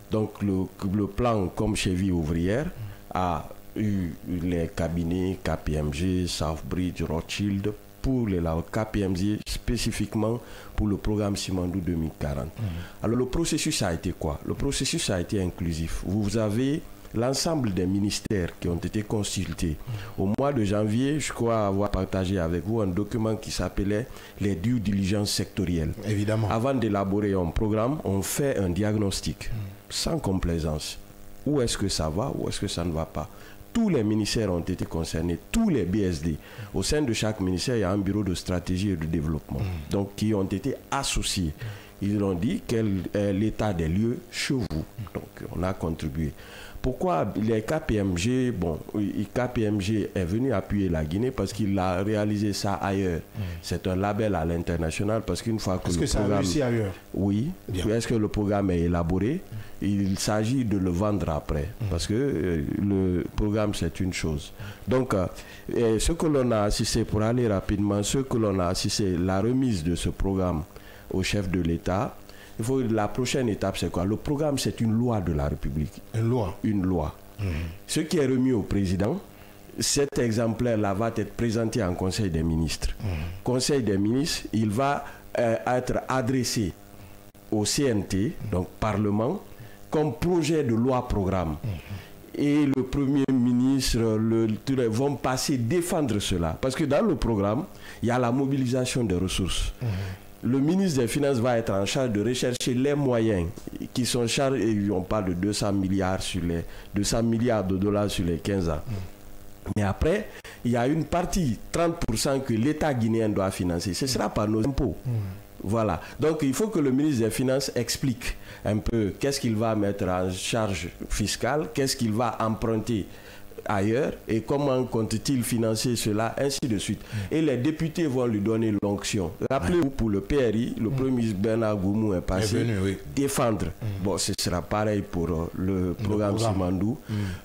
Donc le plan, comme cheville ouvrière, a eu les cabinets KPMG, Southbridge, Rothschild, pour les KPMG spécifiquement pour le programme Simandou 2040. Alors le processus a été quoi? Le processus a été inclusif. Vous avez l'ensemble des ministères qui ont été consultés. Au mois de janvier, je crois avoir partagé avec vous un document qui s'appelait les due diligence sectorielles. Évidemment. Avant d'élaborer un programme, on fait un diagnostic sans complaisance. Où est-ce que ça va, où est-ce que ça ne va pas? Tous les ministères ont été concernés, tous les BSD. Au sein de chaque ministère, il y a un bureau de stratégie et de développement, donc qui ont été associés. Ils ont dit quel est l'état des lieux chez vous. Donc, on a contribué. Pourquoi les KPMG, KPMG est venu appuyer la Guinée parce qu'il a réalisé ça ailleurs. C'est un label à l'international parce qu'une fois que le programme... Est-ce que ça a réussi ailleurs? Oui. Est-ce que le programme est élaboré? Il s'agit de le vendre après parce que le programme c'est une chose. Donc, ce que l'on a assisté, pour aller rapidement, ce que l'on a assisté, la remise de ce programme au chef de l'État. La prochaine étape, c'est quoi? Le programme, c'est une loi de la République. Une loi. Une loi. Ce qui est remis au président, cet exemplaire-là va être présenté en Conseil des ministres. Conseil des ministres, il va être adressé au CNT, donc Parlement, comme projet de loi-programme. Et le Premier ministre vont passer défendre cela. Parce que dans le programme, il y a la mobilisation des ressources. Le ministre des Finances va être en charge de rechercher les moyens qui sont chargés, et on parle de 200 milliards de dollars sur les 15 ans. Mais après, il y a une partie, 30% que l'État guinéen doit financer. Ce sera par nos impôts. Voilà. Donc, il faut que le ministre des Finances explique un peu qu'est-ce qu'il va mettre en charge fiscale, qu'est-ce qu'il va emprunter ailleurs et comment compte-t-il financer cela, ainsi de suite. Et les députés vont lui donner l'onction. Rappelez-vous, pour le PRI, le Premier ministre Bernard Goumou est passé défendre. Bon, ce sera pareil pour le programme Simandou.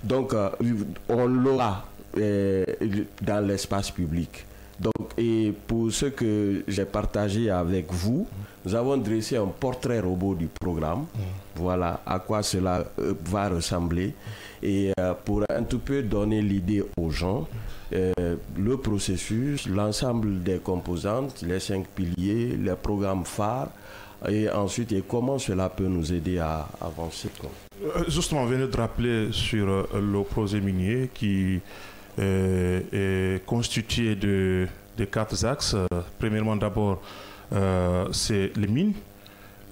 Donc, on l'aura dans l'espace public. Donc, et pour ce que j'ai partagé avec vous, nous avons dressé un portrait robot du programme. Voilà à quoi cela va ressembler. Et pour un tout peu donner l'idée aux gens, le processus, l'ensemble des composantes, les 5 piliers, les programmes phares, et ensuite, et comment cela peut nous aider à avancer. Justement, on venait de rappeler sur le projet minier qui est constitué de 4 axes. Premièrement, d'abord, c'est les mines,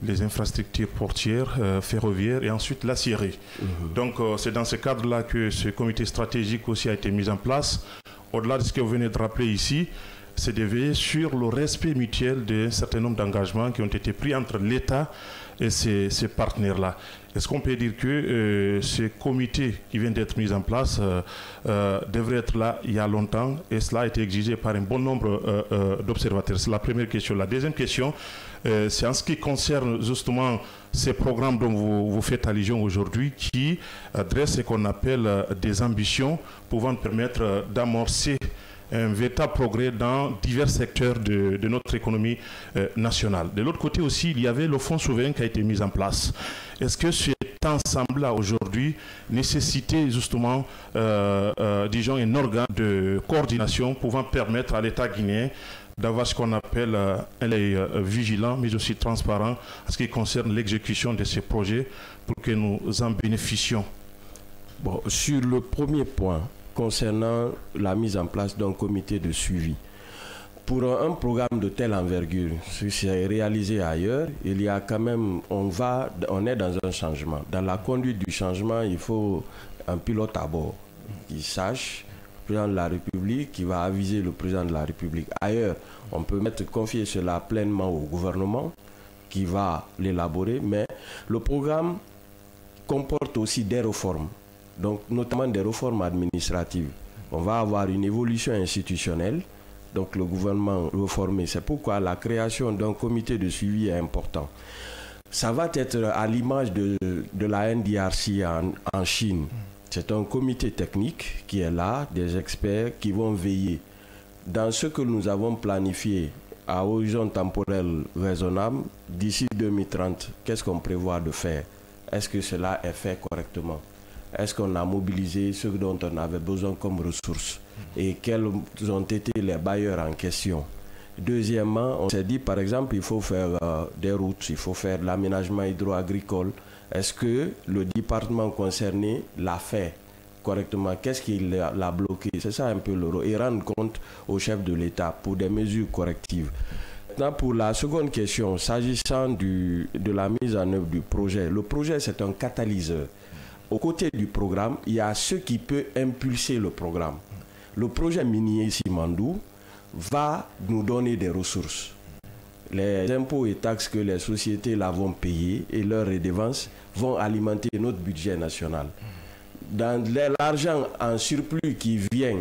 les infrastructures portières, ferroviaires et ensuite l'acierie. Donc, c'est dans ce cadre-là que ce comité stratégique aussi a été mis en place. Au-delà de ce que vous venez de rappeler ici, c'est de veiller sur le respect mutuel d'un certain nombre d'engagements qui ont été pris entre l'État et ces partenaires-là. Est-ce qu'on peut dire que ce comité qui vient d'être mis en place devrait être là il y a longtemps et cela a été exigé par un bon nombre d'observateurs? C'est la première question. La deuxième question, c'est en ce qui concerne justement ces programmes dont vous faites allusion aujourd'hui qui dressent ce qu'on appelle des ambitions pouvant permettre d'amorcer un véritable progrès dans divers secteurs de notre économie nationale. De l'autre côté aussi, il y avait le fonds souverain qui a été mis en place. Est-ce que cet ensemble-là aujourd'hui nécessitait justement, disons, un organe de coordination pouvant permettre à l'État guinéen d'avoir ce qu'on appelle un œil vigilant, mais aussi transparent en ce qui concerne l'exécution de ces projets pour que nous en bénéficions? Bon, sur le premier point, concernant la mise en place d'un comité de suivi. Pour un programme de telle envergure, si c'est réalisé ailleurs, il y a quand même, on est dans un changement. Dans la conduite du changement, il faut un pilote à bord qui sache, le président de la République, qui va aviser le président de la République. Ailleurs, on peut confier cela pleinement au gouvernement qui va l'élaborer, mais le programme comporte aussi des réformes. Donc, notamment des réformes administratives. On va avoir une évolution institutionnelle, donc le gouvernement reformé. C'est pourquoi la création d'un comité de suivi est important. Ça va être à l'image de la NDRC en Chine. C'est un comité technique qui est là, des experts qui vont veiller. Dans ce que nous avons planifié à horizon temporel raisonnable, d'ici 2030, qu'est-ce qu'on prévoit de faire? Est-ce que cela est fait correctement? Est-ce qu'on a mobilisé ce dont on avait besoin comme ressources? Et quels ont été les bailleurs en question? Deuxièmement, on s'est dit, par exemple, il faut faire des routes, il faut faire de l'aménagement hydro-agricole. Est-ce que le département concerné l'a fait correctement? Qu'est-ce qui l'a bloqué? C'est ça un peu le rôle. Et rendre compte au chef de l'État pour des mesures correctives. Maintenant, pour la seconde question, s'agissant de la mise en œuvre du projet, le projet, c'est un catalyseur. Au côté du programme, il y a ce qui peut impulser le programme. Le projet minier Simandou va nous donner des ressources. Les impôts et taxes que les sociétés là vont payer et leurs redevances vont alimenter notre budget national. Dans l'argent en surplus qui vient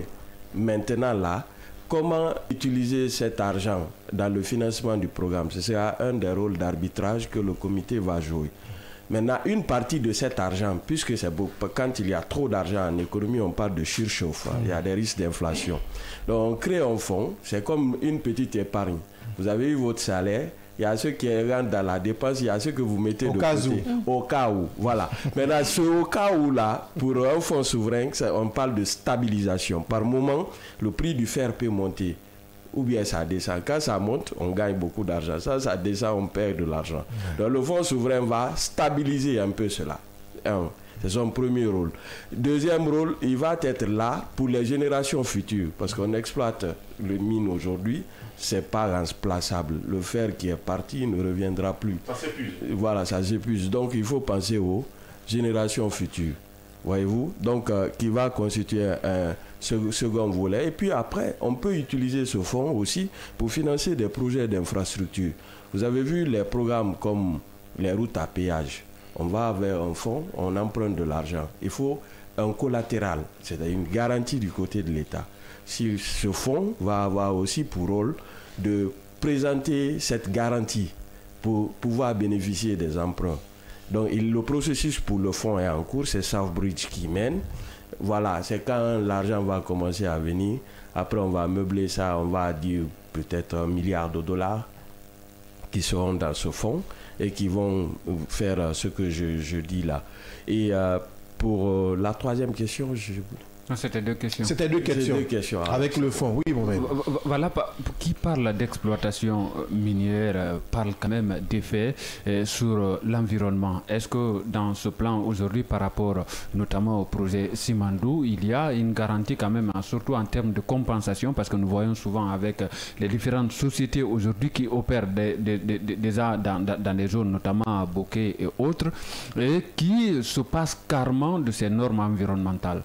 maintenant là, comment utiliser cet argent dans le financement du programme? Ce sera un des rôles d'arbitrage que le comité va jouer. Maintenant, une partie de cet argent, puisque c'est beau, quand il y a trop d'argent en économie, on parle de surchauffe, il y a des risques d'inflation. Donc on crée un fonds, c'est comme une petite épargne. Vous avez eu votre salaire, il y a ceux qui rentrent dans la dépense, il y a ceux que vous mettez de côté. Au cas où, voilà. Maintenant, ce au cas où là, pour un fonds souverain, on parle de stabilisation. Par moment, le prix du fer peut monter. Ou bien ça descend. Quand ça monte, on gagne beaucoup d'argent. Ça descend, on perd de l'argent. Donc le fonds souverain va stabiliser un peu cela. C'est son premier rôle. Deuxième rôle, il va être là pour les générations futures. Parce qu'on exploite le mine aujourd'hui, c'est pas remplaçable. Le fer qui est parti ne reviendra plus. Ça s'épuise. Voilà, ça s'épuise. Donc il faut penser aux générations futures. Voyez-vous? Donc qui va constituer un second volet. Et puis après, on peut utiliser ce fonds aussi pour financer des projets d'infrastructure. Vous avez vu les programmes comme les routes à péage. On va vers un fonds, on emprunte de l'argent. Il faut un collatéral, c'est-à-dire une garantie du côté de l'État. Si ce fonds va avoir aussi pour rôle de présenter cette garantie pour pouvoir bénéficier des emprunts. Donc le processus pour le fonds est en cours, c'est Southbridge qui mène. Voilà, c'est quand l'argent va commencer à venir. Après, on va meubler ça, on va dire peut-être $1 milliard qui seront dans ce fonds et qui vont faire ce que je dis là. Et pour la troisième question, c'était 2 questions. C'était 2 questions. Avec le fonds, oui, mon maître. Voilà, qui parle d'exploitation minière parle quand même d'effets sur l'environnement. Est-ce que dans ce plan aujourd'hui, par rapport notamment au projet Simandou, il y a une garantie quand même, surtout en termes de compensation, parce que nous voyons souvent avec les différentes sociétés aujourd'hui qui opèrent déjà dans des zones, notamment à Bokeh et autres, et qui se passent carrément de ces normes environnementales.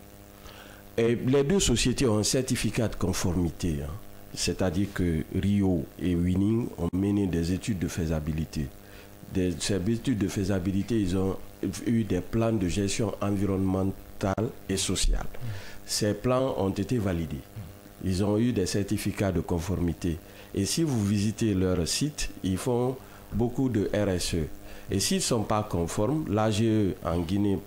Et les 2 sociétés ont un certificat de conformité, hein. C'est-à-dire que Rio et Winning ont mené des études de faisabilité. Ces études de faisabilité, ils ont eu des plans de gestion environnementale et sociale. Ces plans ont été validés. Ils ont eu des certificats de conformité. Et si vous visitez leur site, ils font beaucoup de RSE. Et s'ils ne sont pas conformes, l'AGE en Guinée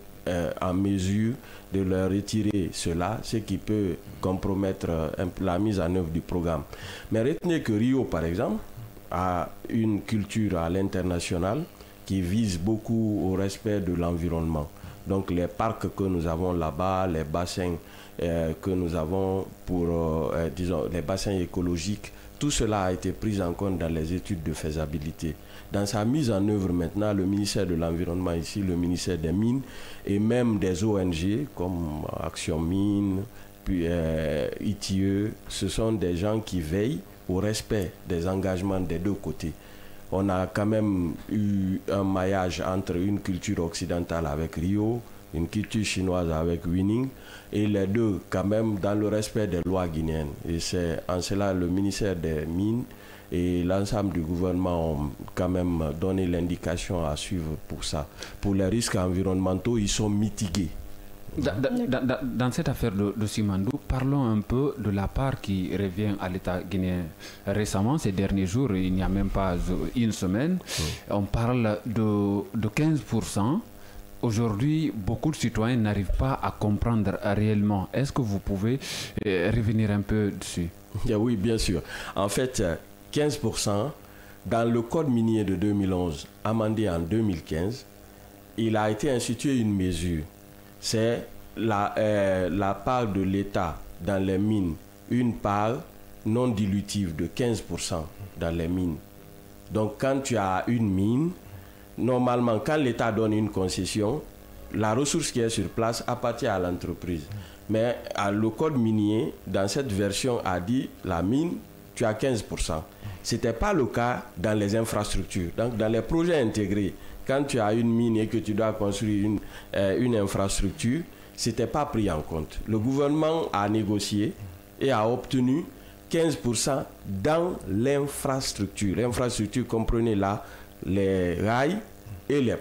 en mesure de leur retirer cela, ce qui peut compromettre la mise en œuvre du programme. Mais retenez que Rio, par exemple, a une culture à l'international qui vise beaucoup au respect de l'environnement. Donc les parcs que nous avons là-bas, les bassins que nous avons pour, disons, les bassins écologiques, tout cela a été pris en compte dans les études de faisabilité. Dans sa mise en œuvre maintenant, le ministère de l'Environnement ici, le ministère des Mines et même des ONG comme Action Mines, puis ITIE, ce sont des gens qui veillent au respect des engagements des 2 côtés. On a quand même eu un maillage entre une culture occidentale avec Rio, une culture chinoise avec Winning, et les 2 quand même dans le respect des lois guinéennes. Et c'est en cela le ministère des Mines et l'ensemble du gouvernement ont quand même donné l'indication à suivre pour ça. Pour les risques environnementaux, ils sont mitigués. Dans cette affaire de Simandou, parlons un peu de la part qui revient à l'État guinéen. Récemment, ces derniers jours, il n'y a même pas une semaine, on parle de 15%. Aujourd'hui, beaucoup de citoyens n'arrivent pas à comprendre réellement. Est-ce que vous pouvez revenir un peu dessus? Oui, bien sûr. En fait, 15%, dans le code minier de 2011, amendé en 2015, il a été institué une mesure. C'est la part de l'État dans les mines, une part non dilutive de 15% dans les mines. Donc quand tu as une mine, normalement quand l'État donne une concession, la ressource qui est sur place appartient à l'entreprise. Mais le code minier, dans cette version, a dit la mine, tu as 15%. Ce n'était pas le cas dans les infrastructures. Donc dans les projets intégrés, quand tu as une mine et que tu dois construire une infrastructure, ce n'était pas pris en compte. Le gouvernement a négocié et a obtenu 15% dans l'infrastructure. L'infrastructure comprenait là les rails et le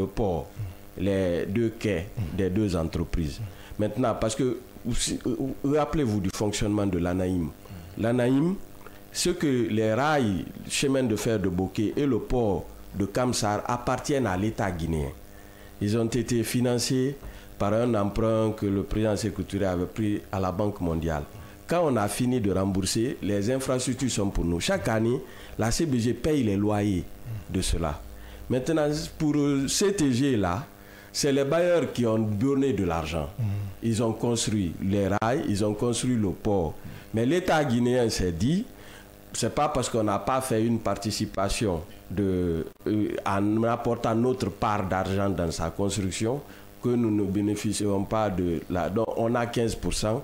port, les 2 quais des 2 entreprises. Maintenant, parce que rappelez-vous du fonctionnement de l'ANAIM. L'ANAIM, ce que les rails, chemin de fer de Bokeh et le port de Kamsar appartiennent à l'État guinéen. Ils ont été financés par un emprunt que le président Sékou Touré avait pris à la Banque mondiale. Quand on a fini de rembourser, les infrastructures sont pour nous. Chaque année, la CBG paye les loyers de cela. Maintenant, pour CTG là, c'est les bailleurs qui ont donné de l'argent. Ils ont construit les rails, ils ont construit le port. Mais l'État guinéen s'est dit, c'est pas parce qu'on n'a pas fait une participation en apportant notre part d'argent dans sa construction que nous ne bénéficierons pas de la... Donc on a 15%,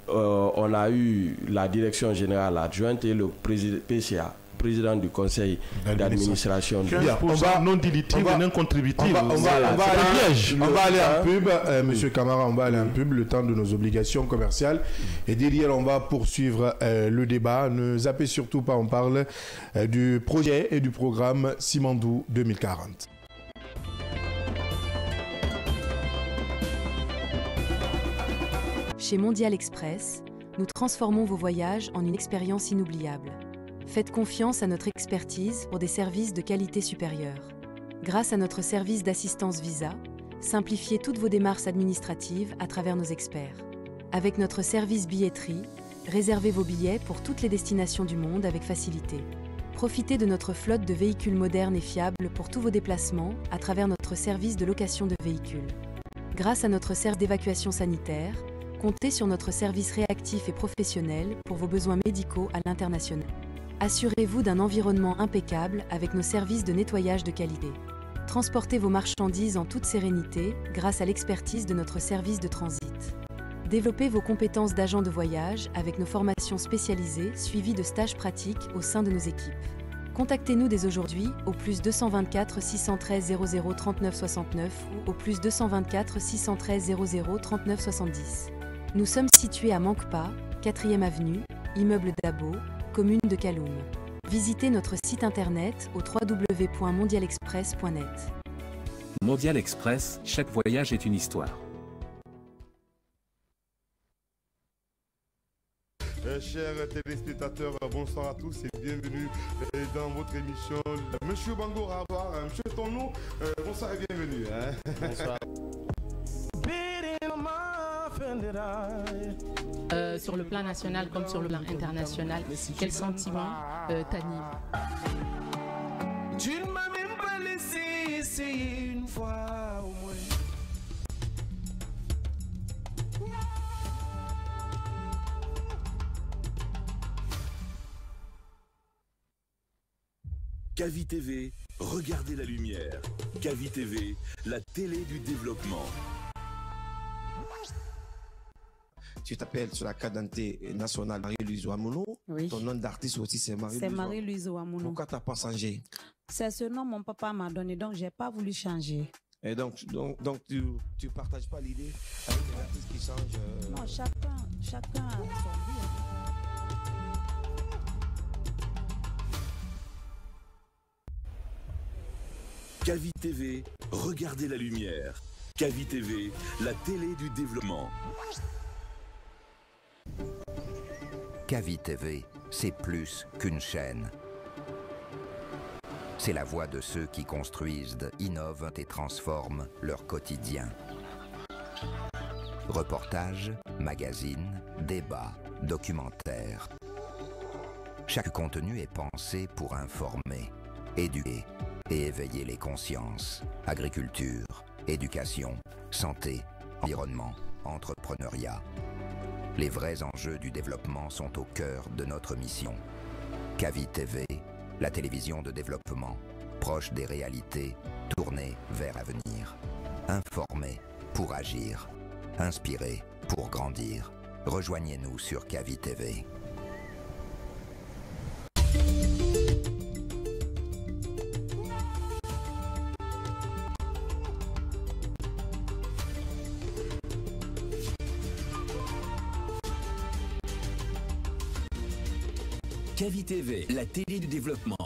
on a eu la direction générale adjointe et le PCA, président du conseil d'administration. On va non dilutif et non contributif. On va aller en pub, Monsieur Camara, on va aller en pub, le temps de nos obligations commerciales. Et derrière, on va poursuivre le débat. Ne zappez surtout pas, on parle du projet et du programme Simandou 2040. Chez Mondial Express, nous transformons vos voyages en une expérience inoubliable. Faites confiance à notre expertise pour des services de qualité supérieure. Grâce à notre service d'assistance visa, simplifiez toutes vos démarches administratives à travers nos experts. Avec notre service billetterie, réservez vos billets pour toutes les destinations du monde avec facilité. Profitez de notre flotte de véhicules modernes et fiables pour tous vos déplacements à travers notre service de location de véhicules. Grâce à notre service d'évacuation sanitaire, comptez sur notre service réactif et professionnel pour vos besoins médicaux à l'international. Assurez-vous d'un environnement impeccable avec nos services de nettoyage de qualité. Transportez vos marchandises en toute sérénité grâce à l'expertise de notre service de transit. Développez vos compétences d'agent de voyage avec nos formations spécialisées suivies de stages pratiques au sein de nos équipes. Contactez-nous dès aujourd'hui au +224 613 00 39 69 ou au +224 613 00 39 70. Nous sommes situés à Mankpa, 4e avenue, immeuble Dabo, commune de Kaloum. Visitez notre site internet au www.mondialexpress.net. Mondial Express, chaque voyage est une histoire. Chers téléspectateurs, bonsoir à tous et bienvenue dans votre émission. Monsieur Bangora, monsieur Tono, bonsoir et bienvenue. Bonsoir. Sur le plan national comme sur le plan international, quel sentiment t'anime? Tu ne m'as même pas laissé essayer une fois au moins. Kavi TV, regardez la lumière. Kavi TV, la télé du développement. Tu t'appelles sur la carte d'identité nationale Marie-Louise Ouamounou. Oui. Ton nom d'artiste aussi c'est Marie-Louise. C'est Marie-Louise Ouamounou. Pourquoi tu n'as pas changé? C'est ce nom mon papa m'a donné, donc je n'ai pas voulu changer. Et donc tu ne partages pas l'idée avec les artistes qui changent Non, chacun a son vie. Kavi TV, regardez la lumière. Kavi TV, la télé du développement. Kavi TV, c'est plus qu'une chaîne. C'est la voix de ceux qui construisent, innovent et transforment leur quotidien. Reportages, magazines, débats, documentaires. Chaque contenu est pensé pour informer, éduquer et éveiller les consciences. Agriculture, éducation, santé, environnement, entrepreneuriat. Les vrais enjeux du développement sont au cœur de notre mission. Kavi TV, la télévision de développement, proche des réalités, tournée vers l'avenir. Informer pour agir. Inspirer pour grandir. Rejoignez-nous sur Kavi TV. Kavi TV, la télé du développement.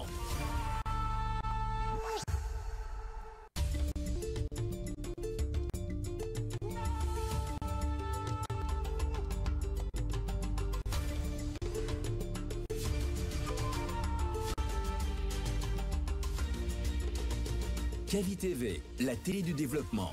Kavi TV, la télé du développement.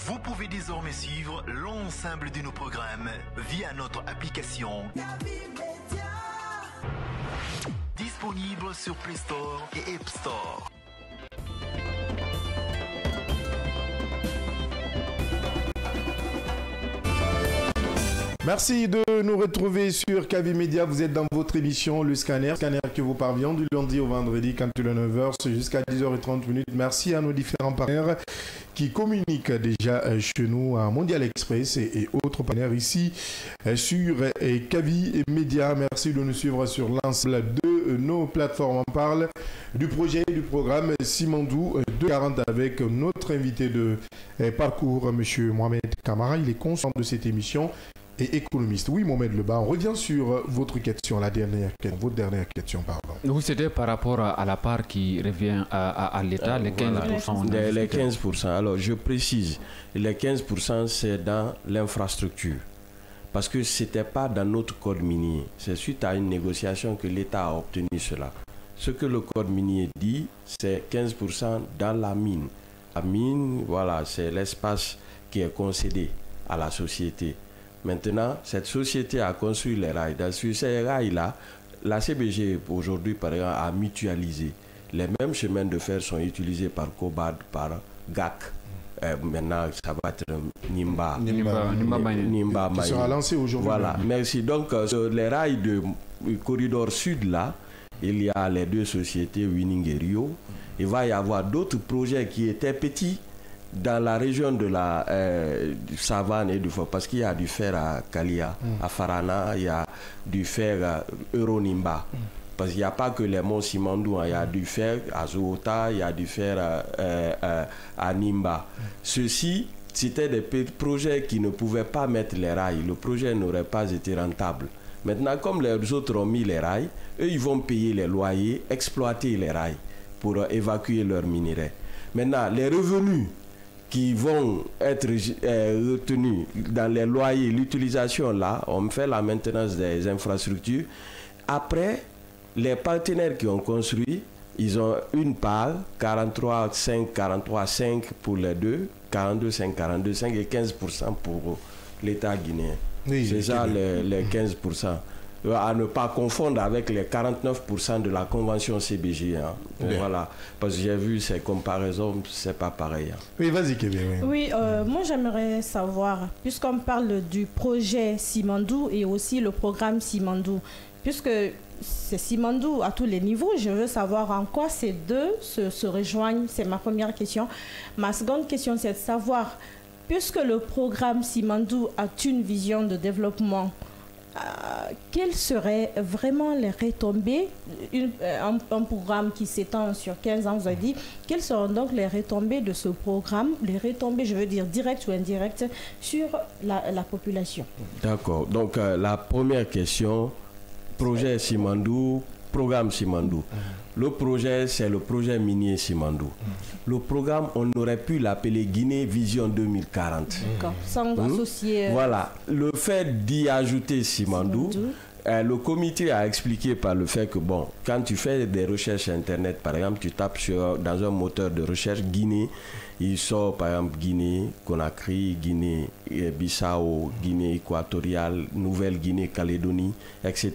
Vous pouvez désormais suivre l'ensemble de nos programmes via notre application disponible sur Play Store et App Store. Merci de nous retrouver sur Kavi Média. Vous êtes dans votre émission Le Scanner. Scanner qui vous parvient du lundi au vendredi quand il est 9h jusqu'à 10h30. Merci à nos différents partenaires qui communiquent déjà chez nous à Mondial Express et autres partenaires ici sur Kavi Média. Merci de nous suivre sur l'ensemble de nos plateformes. On parle du projet, du programme Simandou 240 avec notre invité de parcours, M. Mohamed Kamara. Il est conscient de cette émission et économiste. Oui, Mohamed Lebas, on revient sur votre question, votre dernière question, pardon. Oui, c'était par rapport à la part qui revient à l'État, les 15%. Les 15%. Alors, je précise, les 15%, c'est dans l'infrastructure. Parce que ce n'était pas dans notre code minier. C'est suite à une négociation que l'État a obtenu cela. Ce que le code minier dit, c'est 15% dans la mine. La mine, voilà, c'est l'espace qui est concédé à la société. Maintenant, cette société a construit les rails. Sur ces rails-là, la CBG aujourd'hui, par exemple, a mutualisé. Les mêmes chemins de fer sont utilisés par Cobad, par GAC. Maintenant, ça va être Nimba. Nimba qui sera lancé aujourd'hui. Voilà, merci. Donc, sur les rails du corridor sud, là, il y a les deux sociétés, Winning et Rio. Il va y avoir d'autres projets qui étaient petits dans la région de la savane et du fer, parce qu'il y a du fer à Kalia, à Farana, il y a du fer à Euronimba. Parce qu'il n'y a pas que les monts Simandou, il y a du fer à Zoota, il y a du fer à Nimba. Ceci, c'était des projets qui ne pouvaient pas mettre les rails. Le projet n'aurait pas été rentable. Maintenant, comme les autres ont mis les rails, eux, ils vont payer les loyers, exploiter les rails pour évacuer leurs minerais. Maintenant, les revenus qui vont être retenus dans les loyers, l'utilisation là, on fait la maintenance des infrastructures. Après, les partenaires qui ont construit, ils ont une part, 43,5, 43,5 pour les deux, 42,5, 42,5 et 15% pour l'État guinéen. Oui, c'est ça les 15%. À ne pas confondre avec les 49% de la convention CBG. Hein. Voilà. Parce que j'ai vu ces comparaisons, c'est pas pareil. Hein. Oui, vas-y Kevin. Oui, moi j'aimerais savoir, puisqu'on parle du projet Simandou et aussi le programme Simandou, puisque c'est Simandou à tous les niveaux, je veux savoir en quoi ces deux se rejoignent. C'est ma première question. Ma seconde question, c'est de savoir, puisque le programme Simandou a une vision de développement, quelles seraient vraiment les retombées, un programme qui s'étend sur 15 ans, vous avez dit, quelles seront donc les retombées de ce programme, les retombées, je veux dire directes ou indirectes, sur la population? D'accord. Donc, la première question, projet Simandou, programme Simandou. Le projet, c'est le projet minier Simandou. Le programme, on aurait pu l'appeler Guinée Vision 2040. Sans associer... Voilà. Le fait d'y ajouter Simandou, le comité a expliqué par le fait que, bon, quand tu fais des recherches Internet, par exemple, tu tapes dans un moteur de recherche Guinée, il sort par exemple Guinée, Conakry, Guinée, Bissau, Guinée équatoriale, Nouvelle-Guinée, etc.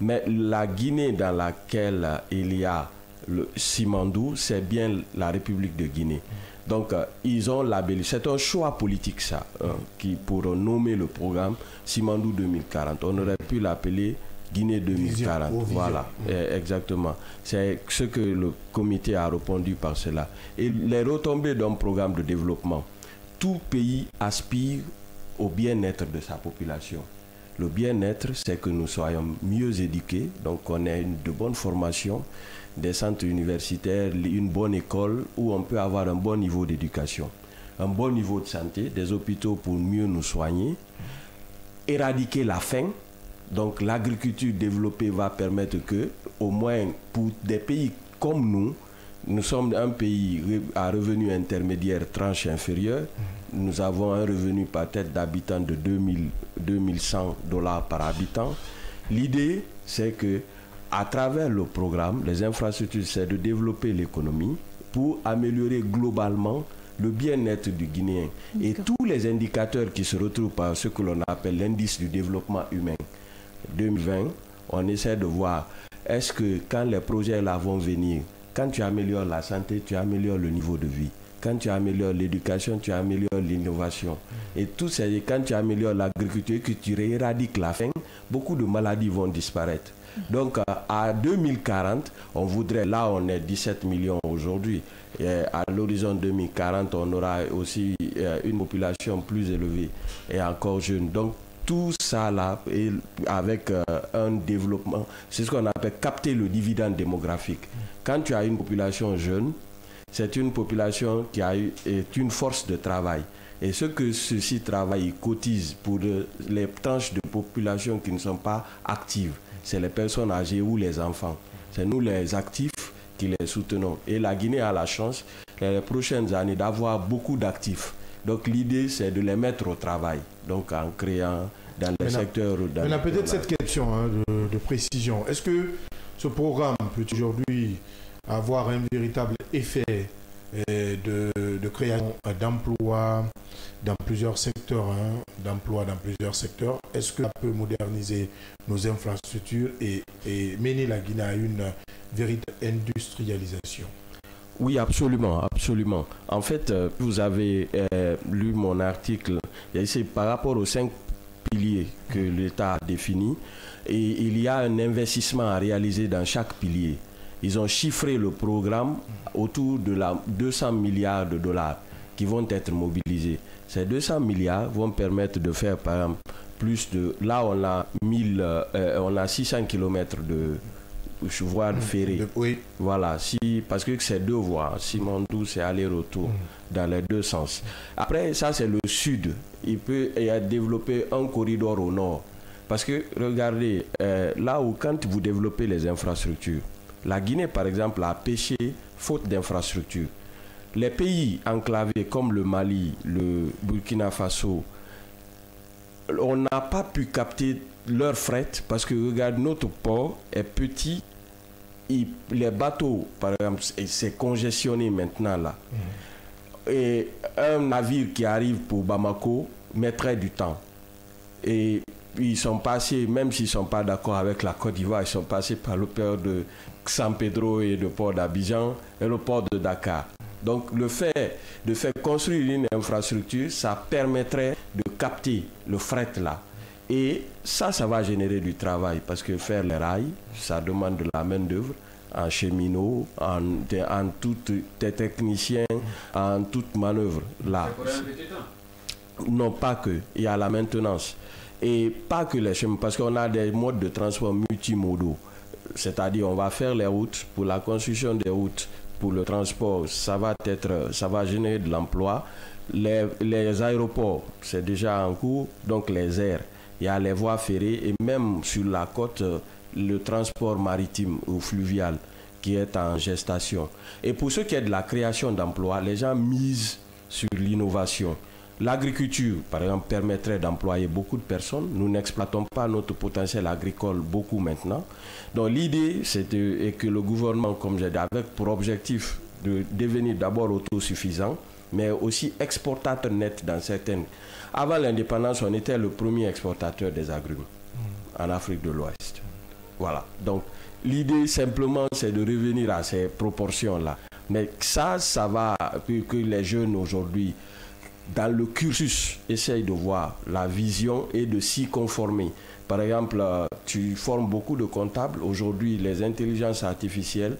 Mais la Guinée dans laquelle il y a le Simandou, c'est bien la République de Guinée. Donc, ils ont labellisé. C'est un choix politique, ça, pour nommer le programme Simandou 2040. On aurait pu l'appeler Guinée 2040. Voilà, exactement. C'est ce que le comité a répondu par cela. Et les retombées d'un programme de développement, tout pays aspire au bien-être de sa population. Le bien-être, c'est que nous soyons mieux éduqués, donc qu'on ait de bonnes formations, des centres universitaires, une bonne école où on peut avoir un bon niveau d'éducation, un bon niveau de santé, des hôpitaux pour mieux nous soigner, éradiquer la faim. Donc l'agriculture développée va permettre que, au moins pour des pays comme nous sommes un pays à revenu intermédiaire tranche inférieure. Nous avons un revenu par tête d'habitant de 2100 $ par habitant. L'idée, c'est que à travers le programme, les infrastructures, c'est de développer l'économie pour améliorer globalement le bien-être du Guinéen. Et tous les indicateurs qui se retrouvent par ce que l'on appelle l'indice du développement humain 2020, on essaie de voir, est-ce que quand les projets là vont venir, quand tu améliores la santé, tu améliores le niveau de vie. Quand tu améliores l'éducation, tu améliores l'innovation. Et tout ça, quand tu améliores l'agriculture, que tu éradiques la faim, beaucoup de maladies vont disparaître. Donc, à 2040, on voudrait, là on est 17 millions aujourd'hui, et à l'horizon 2040, on aura aussi une population plus élevée et encore jeune. Donc, tout ça là, et avec un développement, c'est ce qu'on appelle capter le dividende démographique. Quand tu as une population jeune, c'est une population qui est une force de travail. Et ce que ceux-ci travaillent, ils cotisent pour les tranches de population qui ne sont pas actives. C'est les personnes âgées ou les enfants. C'est nous les actifs qui les soutenons. Et la Guinée a la chance, les prochaines années, d'avoir beaucoup d'actifs. Donc l'idée, c'est de les mettre au travail, donc en créant dans les secteurs... On a peut-être cette question de précision. Est-ce que ce programme peut aujourd'hui avoir un véritable effet de création d'emplois dans plusieurs secteurs, Est-ce que ça peut moderniser nos infrastructures et mener la Guinée à une véritable industrialisation? Oui, absolument, absolument. En fait, vous avez lu mon article, c'est par rapport aux 5 piliers que l'État a définis, et il y a un investissement à réaliser dans chaque pilier. Ils ont chiffré le programme autour de 200 milliards de dollars qui vont être mobilisés. Ces 200 milliards vont permettre de faire, par exemple, plus de... Là, on a 600 km de voies ferrées. Oui. Voilà, parce que c'est 2 voies. Simandou, c'est aller-retour dans les 2 sens. Après, ça, c'est le sud. Il peut y a développé un corridor au nord. Parce que, regardez, là où quand vous développez les infrastructures, la Guinée, par exemple, a pêché faute d'infrastructures. Les pays enclavés comme le Mali, le Burkina Faso, on n'a pas pu capter leur fret parce que, regarde, notre port est petit. Les bateaux, par exemple, c'est congestionné maintenant là. Et un navire qui arrive pour Bamako mettrait du temps. Et ils sont passés, même s'ils ne sont pas d'accord avec la Côte d'Ivoire, ils sont passés par le port de San Pedro et le port d'Abidjan et le port de Dakar. Donc le fait de faire construire une infrastructure, ça permettrait de capter le fret là. Et ça va générer du travail parce que faire les rails, ça demande de la main-d'œuvre en cheminots, en tout technicien, en toute manœuvre là. Non, pas que. Il y a la maintenance. Et pas que les chemins, parce qu'on a des modes de transport multimodaux. C'est-à-dire, on va faire les routes. Pour la construction des routes, pour le transport, ça va générer de l'emploi. Les aéroports, c'est déjà en cours. Donc, les airs, il y a les voies ferrées. Et même sur la côte, le transport maritime ou fluvial qui est en gestation. Et pour ce qui est de la création d'emplois, les gens misent sur l'innovation. L'agriculture, par exemple, permettrait d'employer beaucoup de personnes. Nous n'exploitons pas notre potentiel agricole beaucoup maintenant. Donc l'idée, c'est que le gouvernement, comme j'ai dit, avec pour objectif de devenir d'abord autosuffisant, mais aussi exportateur net dans certaines... Avant l'indépendance, on était le premier exportateur des agrumes en Afrique de l'Ouest. Voilà. Donc l'idée, simplement, c'est de revenir à ces proportions-là. Mais ça va, que les jeunes aujourd'hui... dans le cursus, essaye de voir la vision et de s'y conformer. Par exemple, tu formes beaucoup de comptables. Aujourd'hui, les intelligences artificielles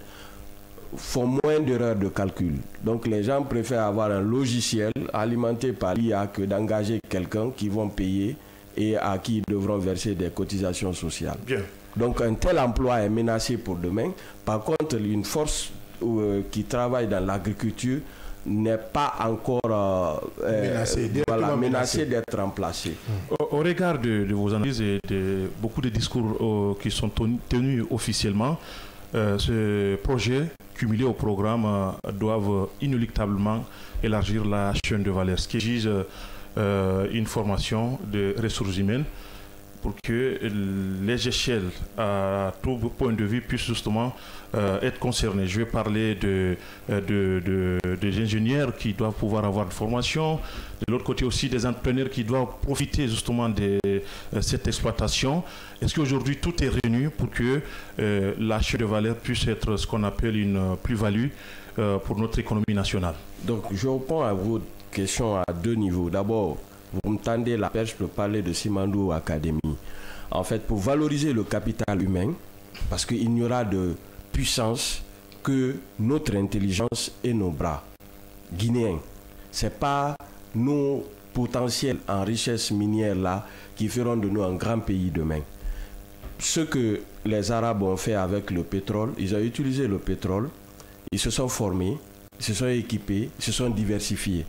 font moins d'erreurs de calcul. Donc, les gens préfèrent avoir un logiciel alimenté par l'IA que d'engager quelqu'un qui vont payer et à qui ils devront verser des cotisations sociales. Bien. Donc, un tel emploi est menacé pour demain. Par contre, une force qui travaille dans l'agriculture n'est pas encore menacé d'être remplacé. Au regard de vos analyses et de beaucoup de discours qui sont tenus officiellement, ce projet cumulé au programme doivent inéluctablement élargir la chaîne de valeur, ce qui exige une formation de ressources humaines pour que les échelles à tout point de vue puissent justement être concernées. Je vais parler des ingénieurs qui doivent pouvoir avoir de formation, de l'autre côté aussi des entrepreneurs qui doivent profiter justement de cette exploitation. Est-ce qu'aujourd'hui tout est réuni pour que la chaîne de valeur puisse être ce qu'on appelle une plus-value pour notre économie nationale? Donc je réponds à votre question à 2 niveaux. D'abord, vous me tendez la perche de parler de Simandou Academy. En fait, pour valoriser le capital humain, parce qu'il n'y aura de puissance que notre intelligence et nos bras guinéens. Ce n'est pas nos potentiels en richesse minière là qui feront de nous un grand pays demain. Ce que les Arabes ont fait avec le pétrole, ils ont utilisé le pétrole, ils se sont formés, ils se sont équipés, ils se sont diversifiés.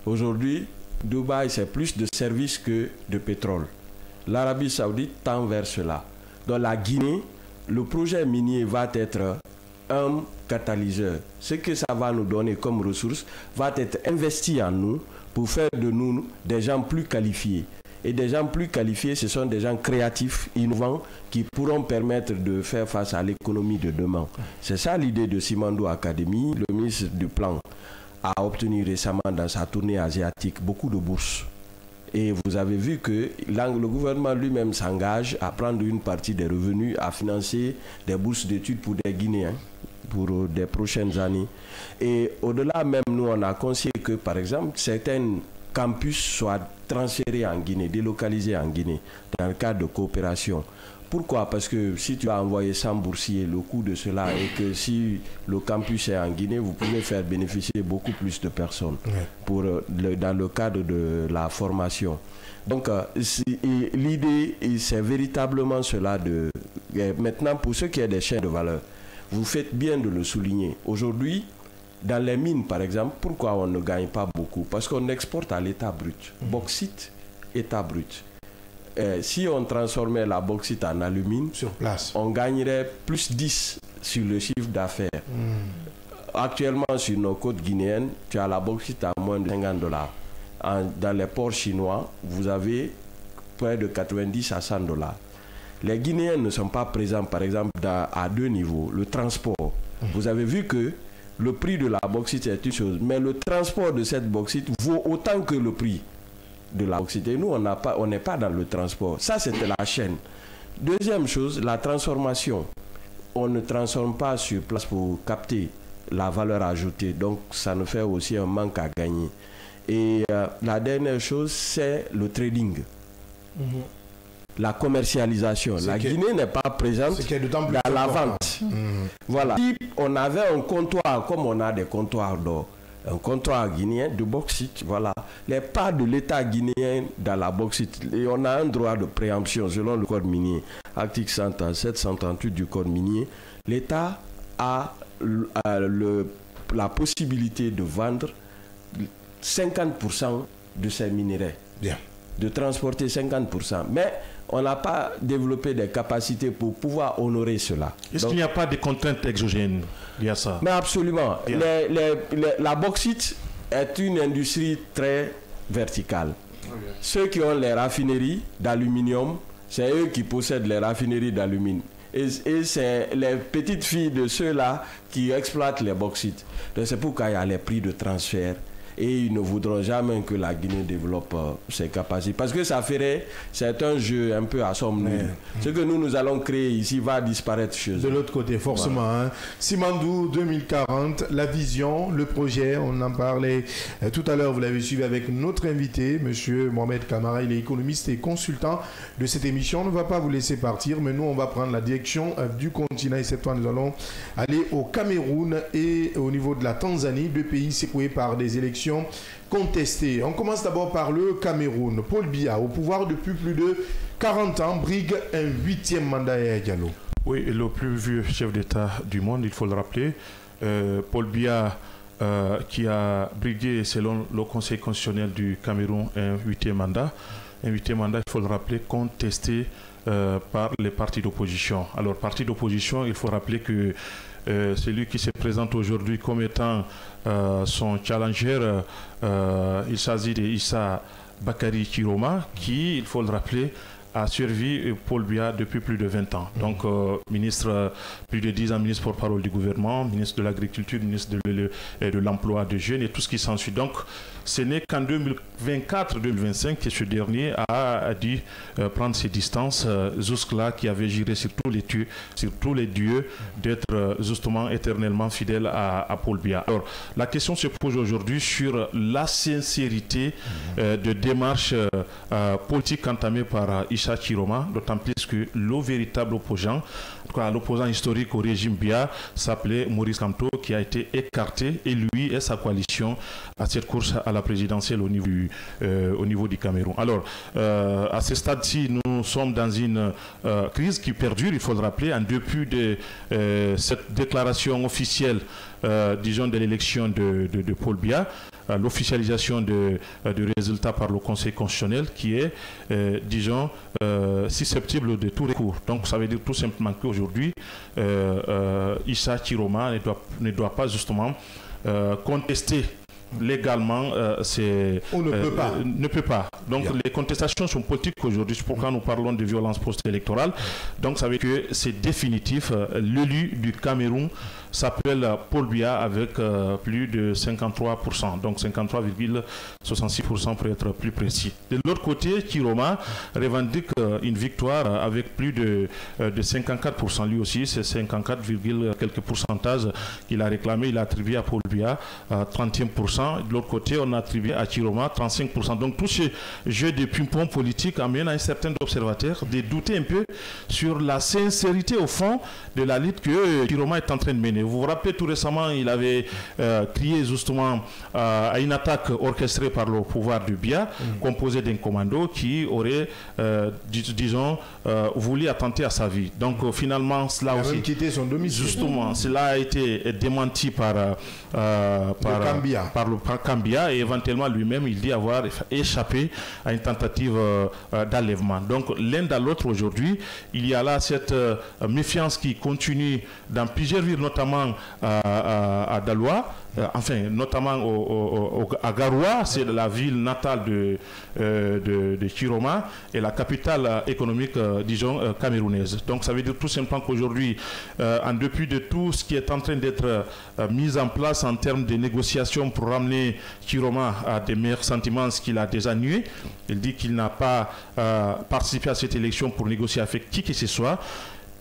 Aujourd'hui, Dubaï, c'est plus de services que de pétrole. L'Arabie Saoudite tend vers cela. Dans la Guinée, le projet minier va être un catalyseur. Ce que ça va nous donner comme ressources va être investi en nous pour faire de nous des gens plus qualifiés. Et des gens plus qualifiés, ce sont des gens créatifs, innovants, qui pourront permettre de faire face à l'économie de demain. C'est ça l'idée de Simandou Academy. Le ministre du Plan a obtenu récemment dans sa tournée asiatique beaucoup de bourses. Et vous avez vu que le gouvernement lui-même s'engage à prendre une partie des revenus, à financer des bourses d'études pour des Guinéens pour des prochaines années. Et au-delà même, nous, on a conseillé que, par exemple, certains campus soient transférés en Guinée, délocalisés en Guinée, dans le cadre de coopération. Pourquoi? Parce que si tu as envoyé 100 boursiers, le coût de cela est que si le campus est en Guinée, vous pouvez faire bénéficier beaucoup plus de personnes dans le cadre de la formation. Donc, l'idée, c'est véritablement cela de... Maintenant, pour ce qui est des chaînes de valeur, vous faites bien de le souligner. Aujourd'hui, dans les mines, par exemple, pourquoi on ne gagne pas beaucoup? Parce qu'on exporte à l'état brut. Bauxite, état brut. Si on transformait la bauxite en alumine, sur place, on gagnerait plus 10 sur le chiffre d'affaires. Actuellement, sur nos côtes guinéennes, tu as la bauxite à moins de $50. Dans les ports chinois, vous avez près de 90 à $100. Les Guinéens ne sont pas présents, par exemple, à deux niveaux. Le transport. Vous avez vu que le prix de la bauxite est une chose, mais le transport de cette bauxite vaut autant que le prix de la bauxite. Et nous, on n'est pas dans le transport. Ça, c'était la chaîne. Deuxième chose, la transformation. On ne transforme pas sur place pour capter la valeur ajoutée. Donc, ça nous fait aussi un manque à gagner. Et la dernière chose, c'est le trading. La commercialisation. La Guinée n'est pas présente dans la vente. Voilà. Si on avait un comptoir, comme on a des comptoirs d'or, un comptoir guinéen de bauxite, voilà. Les parts de l'État guinéen dans la bauxite, et on a un droit de préemption selon le code minier, article 137, 138 du code minier. L'État a la possibilité de vendre 50% de ses minéraux. Bien. De transporter 50%. Mais on n'a pas développé des capacités pour pouvoir honorer cela. Est-ce qu'il n'y a pas de contraintes exogènes liées à ça? Mais absolument. La bauxite est une industrie très verticale. Ceux qui ont les raffineries d'aluminium, c'est eux qui possèdent les raffineries d'aluminium. Et c'est les petites filles de ceux-là qui exploitent les bauxites. Donc c'est pourquoi il y a les prix de transfert. Et ils ne voudront jamais que la Guinée développe ses capacités. Parce que ça ferait, c'est un jeu un peu à somme nulle. Ce que nous allons créer ici va disparaître chez eux. De l'autre côté, forcément. Voilà. Hein. Simandou 2040, la vision, le projet, on en parlait tout à l'heure, vous l'avez suivi avec notre invité, M. Mohamed Kamara, il est économiste et consultant de cette émission. On ne va pas vous laisser partir, mais nous, on va prendre la direction du continent. Et cette fois, nous allons aller au Cameroun et au niveau de la Tanzanie, deux pays secoués par des élections contestées. On commence d'abord par le Cameroun. Paul Biya, au pouvoir depuis plus de 40 ans, brigue un 8e mandat à Diallo. Oui, le plus vieux chef d'État du monde, il faut le rappeler. Paul Biya, qui a brigué, selon le Conseil constitutionnel du Cameroun, un 8e mandat. Un 8e mandat, il faut le rappeler, contesté par les partis d'opposition. Alors, partis d'opposition, il faut rappeler que celui qui se présente aujourd'hui comme étant son challenger, il s'agit d'Issa Bakary Chiroma, qui, il faut le rappeler, a servi Paul Biya depuis plus de 20 ans. Donc, ministre, plus de 10 ans, ministre porte-parole du gouvernement, ministre de l'Agriculture, ministre de l'Emploi des Jeunes et tout ce qui s'ensuit. Donc, ce n'est qu'en 2024-2025 que ce dernier a dû prendre ses distances. Jusque-là, qui avait juré sur tous les dieux d'être justement éternellement fidèle à Paul Biya. Alors, la question se pose aujourd'hui sur la sincérité de démarche politique entamée par Issa Chiroma, d'autant plus que le véritable opposant, l'opposant historique au régime Biya, s'appelait Maurice Kamto, qui a été écarté, et lui et sa coalition à cette course à la présidentielle au niveau du Cameroun. Alors, à ce stade-ci, nous sommes dans une crise qui perdure, il faut le rappeler, en dépit de cette déclaration officielle, disons, de l'élection de Paul Biya. l'officialisation de résultats par le Conseil constitutionnel qui est, disons, susceptible de tout recours. Donc ça veut dire tout simplement qu'aujourd'hui, Issa Chiroma ne doit pas justement contester légalement, on ne peut pas. Donc les contestations sont politiques aujourd'hui. C'est pourquoi nous parlons de violence post-électorale. Donc ça veut dire que c'est définitif. L'élu du Cameroun s'appelle Paul Biya avec plus de 53%, donc 53,66% pour être plus précis. De l'autre côté, Chiroma revendique une victoire avec plus de 54%. Lui aussi, c'est 54, quelques pourcentages qu'il a réclamé. Il a attribué à Paul Biya 31%. De l'autre côté, on a attribué à Chiroma 35%. Donc tout ce jeu de ping-pong politique amène à un certain observateur de douter un peu sur la sincérité au fond de la lutte que Chiroma est en train de mener. Vous vous rappelez, tout récemment, il avait crié justement à une attaque orchestrée par le pouvoir du Biya, composé d'un commando qui aurait, disons, voulu attenter à sa vie. Donc finalement, cela il a aussi... même quitté son domicile. Justement, cela a été démenti par le Cambia, et éventuellement lui-même, il dit avoir échappé à une tentative d'enlèvement. Donc l'un dans l'autre aujourd'hui, il y a là cette méfiance qui continue dans plusieurs villes, notamment à Daloa, enfin notamment à Garoua, c'est la ville natale de Chiroma et la capitale économique, disons, camerounaise. Donc ça veut dire tout simplement qu'aujourd'hui, en dépit de tout ce qui est en train d'être mis en place en termes de négociations pour ramener Chiroma à des meilleurs sentiments, ce qu'il a déjà nié, il dit qu'il n'a pas participé à cette élection pour négocier avec qui que ce soit.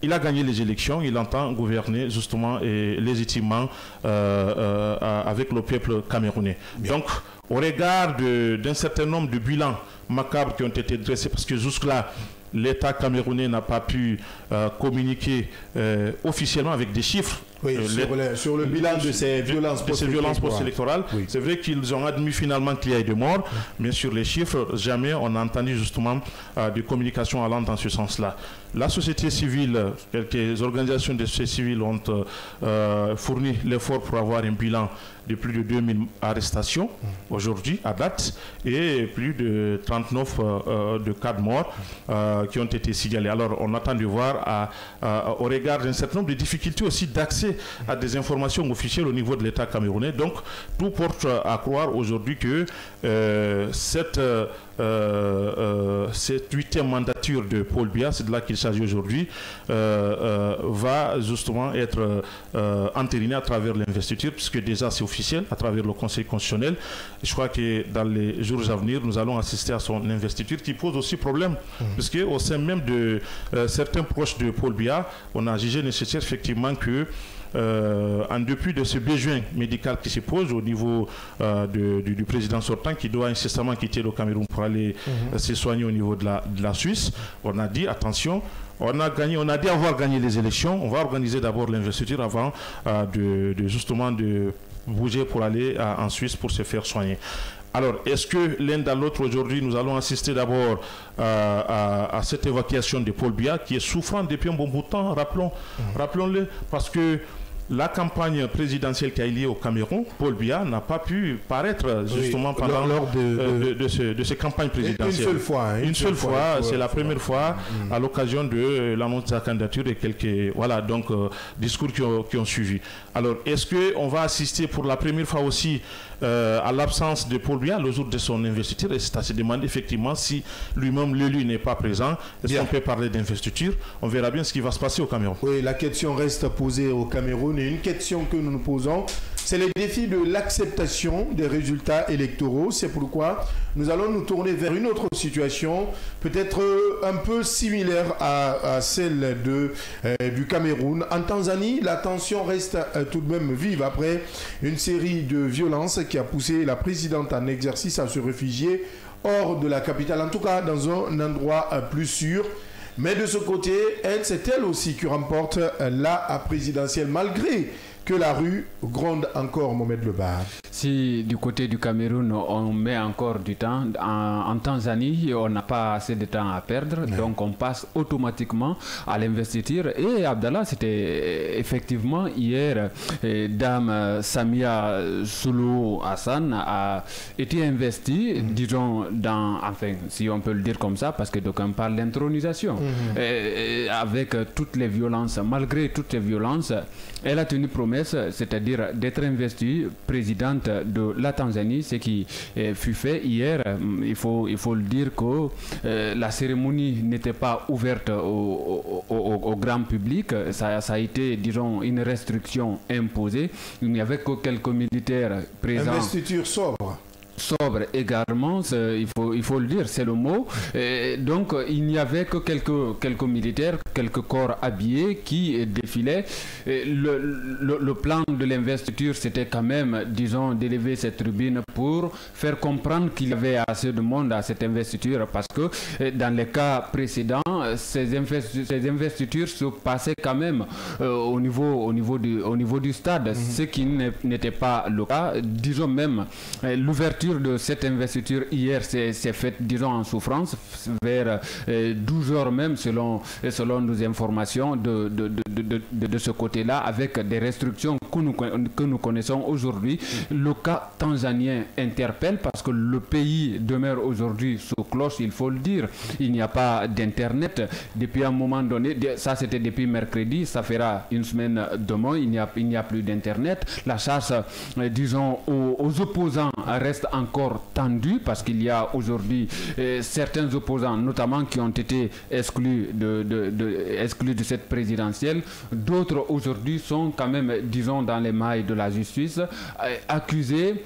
Il a gagné les élections, il entend gouverner justement et légitimement avec le peuple camerounais. Bien. Donc, au regard d'un certain nombre de bilans macabres qui ont été dressés, parce que jusque-là, l'État camerounais n'a pas pu communiquer officiellement avec des chiffres. Oui, sur le bilan de ces violences post-électorales. Oui. C'est vrai qu'ils ont admis finalement qu'il y a eu des morts, mais sur les chiffres, jamais on a entendu justement de communication allant dans ce sens-là. La société civile, quelques organisations de société civile ont fourni l'effort pour avoir un bilan de plus de 2000 arrestations aujourd'hui à date et plus de 39 de cas de mort qui ont été signalés. Alors on attend de voir au regard d'un certain nombre de difficultés aussi d'accès à des informations officielles au niveau de l'État camerounais. Donc tout porte à croire aujourd'hui que cette 8e mandature de Paul Biya, c'est de là qu'il s'agit aujourd'hui, va justement être entérinée à travers l'investiture, puisque déjà c'est officiel à travers le Conseil constitutionnel. Je crois que dans les jours à venir, nous allons assister à son investiture qui pose aussi problème, puisque au sein même de certains proches de Paul Biya, on a jugé nécessaire effectivement que en dépit de ce besoin médical qui se pose au niveau du président sortant qui doit incessamment quitter le Cameroun pour aller se soigner au niveau de la Suisse, on a dit attention, on a dit avoir gagné les élections, on va organiser d'abord l'investiture avant justement de bouger pour aller en Suisse pour se faire soigner. Alors, est-ce que l'un dans l'autre aujourd'hui, nous allons assister d'abord à cette évacuation de Paul Biya qui est souffrant depuis un bon bout de temps, rappelons-le, parce que la campagne présidentielle qui a eu lieu au Cameroun, Paul Biya n'a pas pu paraître justement pendant lors de ces campagnes présidentielles. Une seule fois, c'est la première fois à l'occasion de l'annonce de sa candidature et quelques discours qui ont suivi. Alors, est-ce qu'on va assister pour la première fois aussi à l'absence de Paul Biya le jour de son investiture? Et c'est à se demander effectivement si lui-même, l'élu, n'est pas présent. Est-ce qu'on peut parler d'investiture? On verra bien ce qui va se passer au Cameroun. Oui, la question reste posée au Cameroun. Et une question que nous nous posons, c'est le défi de l'acceptation des résultats électoraux. C'est pourquoi nous allons nous tourner vers une autre situation, peut-être un peu similaire à celle du Cameroun. En Tanzanie, la tension reste tout de même vive après une série de violences qui a poussé la présidente en exercice à se réfugier hors de la capitale, en tout cas dans un endroit plus sûr. Mais de ce côté, c'est elle aussi qui remporte la présidentielle, malgré que la rue gronde encore, Mohamed Lebar. Si du côté du Cameroun, on met encore du temps, en Tanzanie, on n'a pas assez de temps à perdre, donc on passe automatiquement à l'investiture. Et Abdallah, c'était effectivement hier, Dame Samia Suluhu Hassan a été investie, disons, enfin, si on peut le dire comme ça, parce que d'aucuns parlent d'intronisation, avec toutes les violences, malgré toutes les violences, elle a tenu promesse, c'est-à-dire d'être investie présidente de la Tanzanie, ce qui fut fait hier. Il faut le dire que la cérémonie n'était pas ouverte au grand public. Ça a été, disons, une restriction imposée. Il n'y avait que quelques militaires présents. Investiture sobre également, il faut le dire, c'est le mot. Donc il n'y avait que quelques militaires, quelques corps habillés qui défilaient. Le plan de l'investiture, c'était quand même, disons, d'élever cette tribune pour faire comprendre qu'il y avait assez de monde à cette investiture, parce que dans les cas précédents, ces investitures se passaient quand même au niveau du stade, ce qui n'était pas le cas. Disons même, l'ouverture de cette investiture hier s'est faite, disons, en souffrance, vers 12 heures même, selon nos informations de ce côté-là, avec des restrictions que nous connaissons aujourd'hui. Le cas tanzanien interpelle parce que le pays demeure aujourd'hui sous cloche, il faut le dire. Il n'y a pas d'internet depuis un moment donné, ça c'était depuis mercredi, ça fera une semaine demain, il n'y a plus d'internet. La chasse, disons, aux opposants reste encore tendue, parce qu'il y a aujourd'hui certains opposants, notamment, qui ont été exclus de cette présidentielle. D'autres aujourd'hui sont quand même, disons, dans les mailles de la justice, accusés,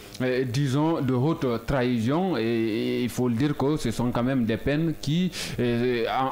disons, de haute trahison, et il faut le dire que ce sont quand même des peines qui,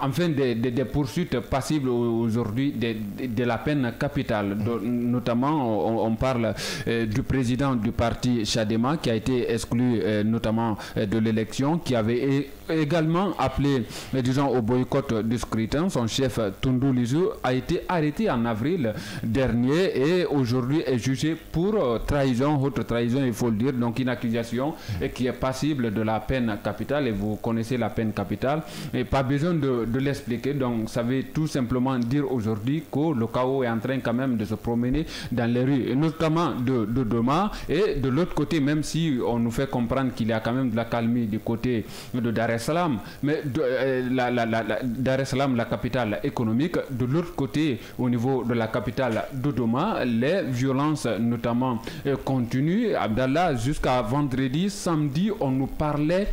enfin, des poursuites passibles aujourd'hui de la peine capitale. Notamment, on parle du président du parti Chadema, qui a été exclu notamment de l'élection, qui avait également appelé, disons, au boycott du scrutin. Son chef Tundu Lissu a été arrêté en avril dernier et aujourd'hui est jugé pour trahison, haute trahison, il faut le dire, donc une accusation qui est passible de la peine capitale, et vous connaissez la peine capitale, et pas besoin de l'expliquer. Donc ça veut tout simplement dire aujourd'hui que le chaos est en train quand même de se promener dans les rues, et notamment de Doma, et de l'autre côté, même si on nous fait comprendre qu'il y a quand même de la calmie du côté de Dar es Salaam, mais Dar es Salaam, la capitale économique, de l'autre côté, au niveau de la capitale Dodoma, les violences notamment continuent. Abdallah, jusqu'à vendredi, samedi, on nous parlait,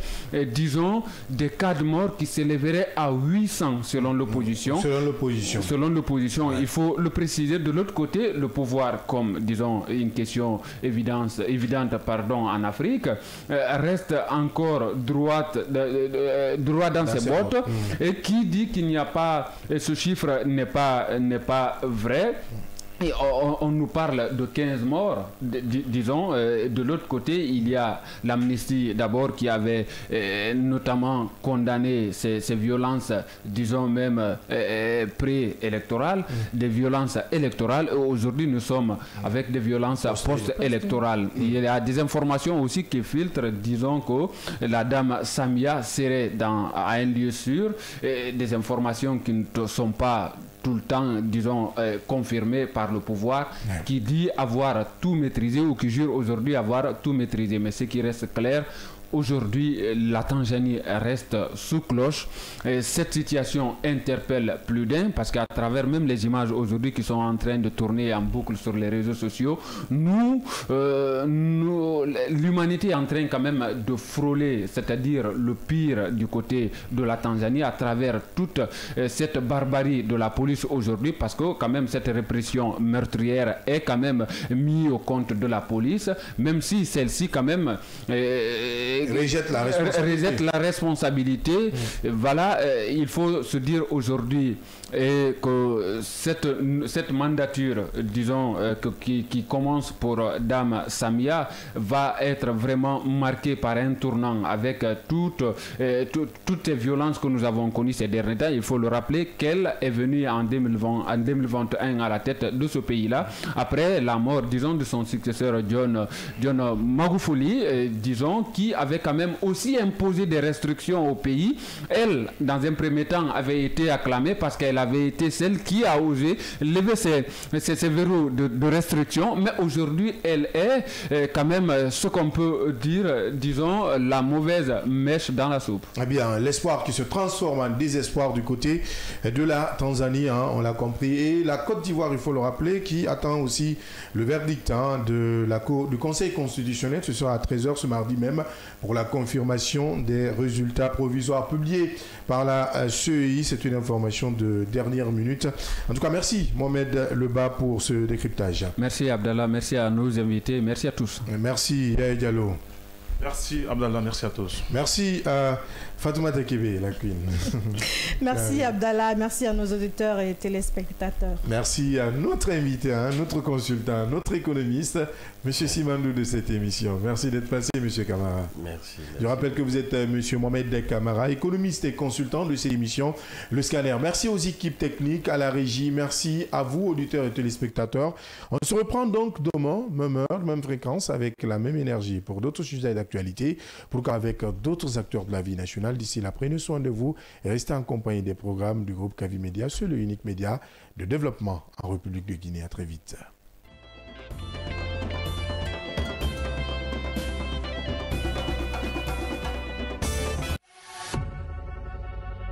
disons, des cas de mort qui s'élèveraient à 800 selon l'opposition. Selon l'opposition, il faut le préciser. De l'autre côté, le pouvoir, comme, disons, une question évidente, en Afrique, reste encore droit dans ses bottes, et qui dit qu'il n'y a pas, ce chiffre n'est pas vrai. Et on nous parle de 15 morts, disons. De l'autre côté, il y a l'Amnesty d'abord, qui avait notamment condamné ces violences, disons même pré-électorales, des violences électorales. Aujourd'hui, nous sommes avec des violences post-électorales. Il y a des informations aussi qui filtrent, disons, que la dame Samia serait à un lieu sûr, et des informations qui ne sont pas tout le temps, disons, confirmé par le pouvoir, qui dit avoir tout maîtrisé, ou qui jure aujourd'hui avoir tout maîtrisé. Mais ce qui reste clair, aujourd'hui, la Tanzanie reste sous cloche. Et cette situation interpelle plus d'un, parce qu'à travers même les images aujourd'hui qui sont en train de tourner en boucle sur les réseaux sociaux, l'humanité est en train quand même de frôler, c'est-à-dire le pire du côté de la Tanzanie, à travers toute cette barbarie de la police aujourd'hui, parce que quand même cette répression meurtrière est quand même mise au compte de la police, même si celle-ci quand même rejette la responsabilité. Voilà, il faut se dire aujourd'hui que cette mandature, disons, qui commence pour Dame Samia, va être vraiment marquée par un tournant avec toutes les violences que nous avons connues ces derniers temps. Il faut le rappeler qu'elle est venue en 2021 à la tête de ce pays-là, après la mort, disons, de son successeur John Magufuli, disons, qui avait quand même aussi imposé des restrictions au pays. Elle, dans un premier temps, avait été acclamée parce qu'elle avait été celle qui a osé lever ces verrous de restriction, mais aujourd'hui elle est quand même ce qu'on peut dire, disons, la mauvaise mèche dans la soupe. Eh bien, l'espoir qui se transforme en désespoir du côté de la Tanzanie, hein, on l'a compris, et la Côte d'Ivoire, il faut le rappeler, qui attend aussi le verdict du Conseil constitutionnel. Ce sera à 13h ce mardi même pour la confirmation des résultats provisoires publiés par la CEI. C'est une information de dernière minute. En tout cas, merci Mohamed Leba pour ce décryptage. Merci Abdallah, merci à nos invités, merci à tous. Merci Yaya Diallo. Merci Abdallah, merci à tous. Merci à Fatoumata Kébé, la Queen. Merci Abdallah, merci à nos auditeurs et téléspectateurs. Merci à notre invité, notre consultant, notre économiste, M. Simandou de cette émission. Merci d'être passé, M. Camara. Merci. Je rappelle que vous êtes M. Mohamed Camara, économiste et consultant de cette émission, Le Scanner. Merci aux équipes techniques, à la régie. Merci à vous, auditeurs et téléspectateurs. On se reprend donc demain, même heure, même fréquence, avec la même énergie pour d'autres sujets d'actualité, pour avec d'autres acteurs de la vie nationale. D'ici là, prenez soin de vous et restez en compagnie des programmes du groupe Kavi Média, sur le unique média de développement en République de Guinée. À très vite.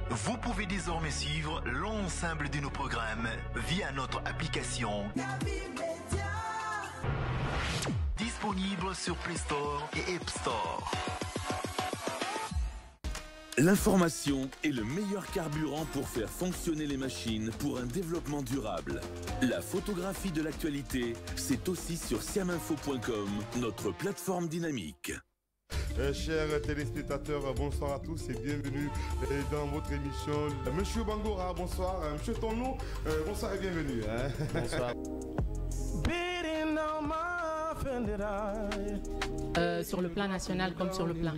Vous pouvez désormais suivre l'ensemble de nos programmes via notre application disponible sur Play Store et App Store. L'information est le meilleur carburant pour faire fonctionner les machines pour un développement durable. La photographie de l'actualité, c'est aussi sur siaminfo.com, notre plateforme dynamique. Chers téléspectateurs, bonsoir à tous et bienvenue dans votre émission. Monsieur Bangora, bonsoir. Monsieur Tono, bonsoir et bienvenue. Bonsoir. Sur le plan national comme sur le plan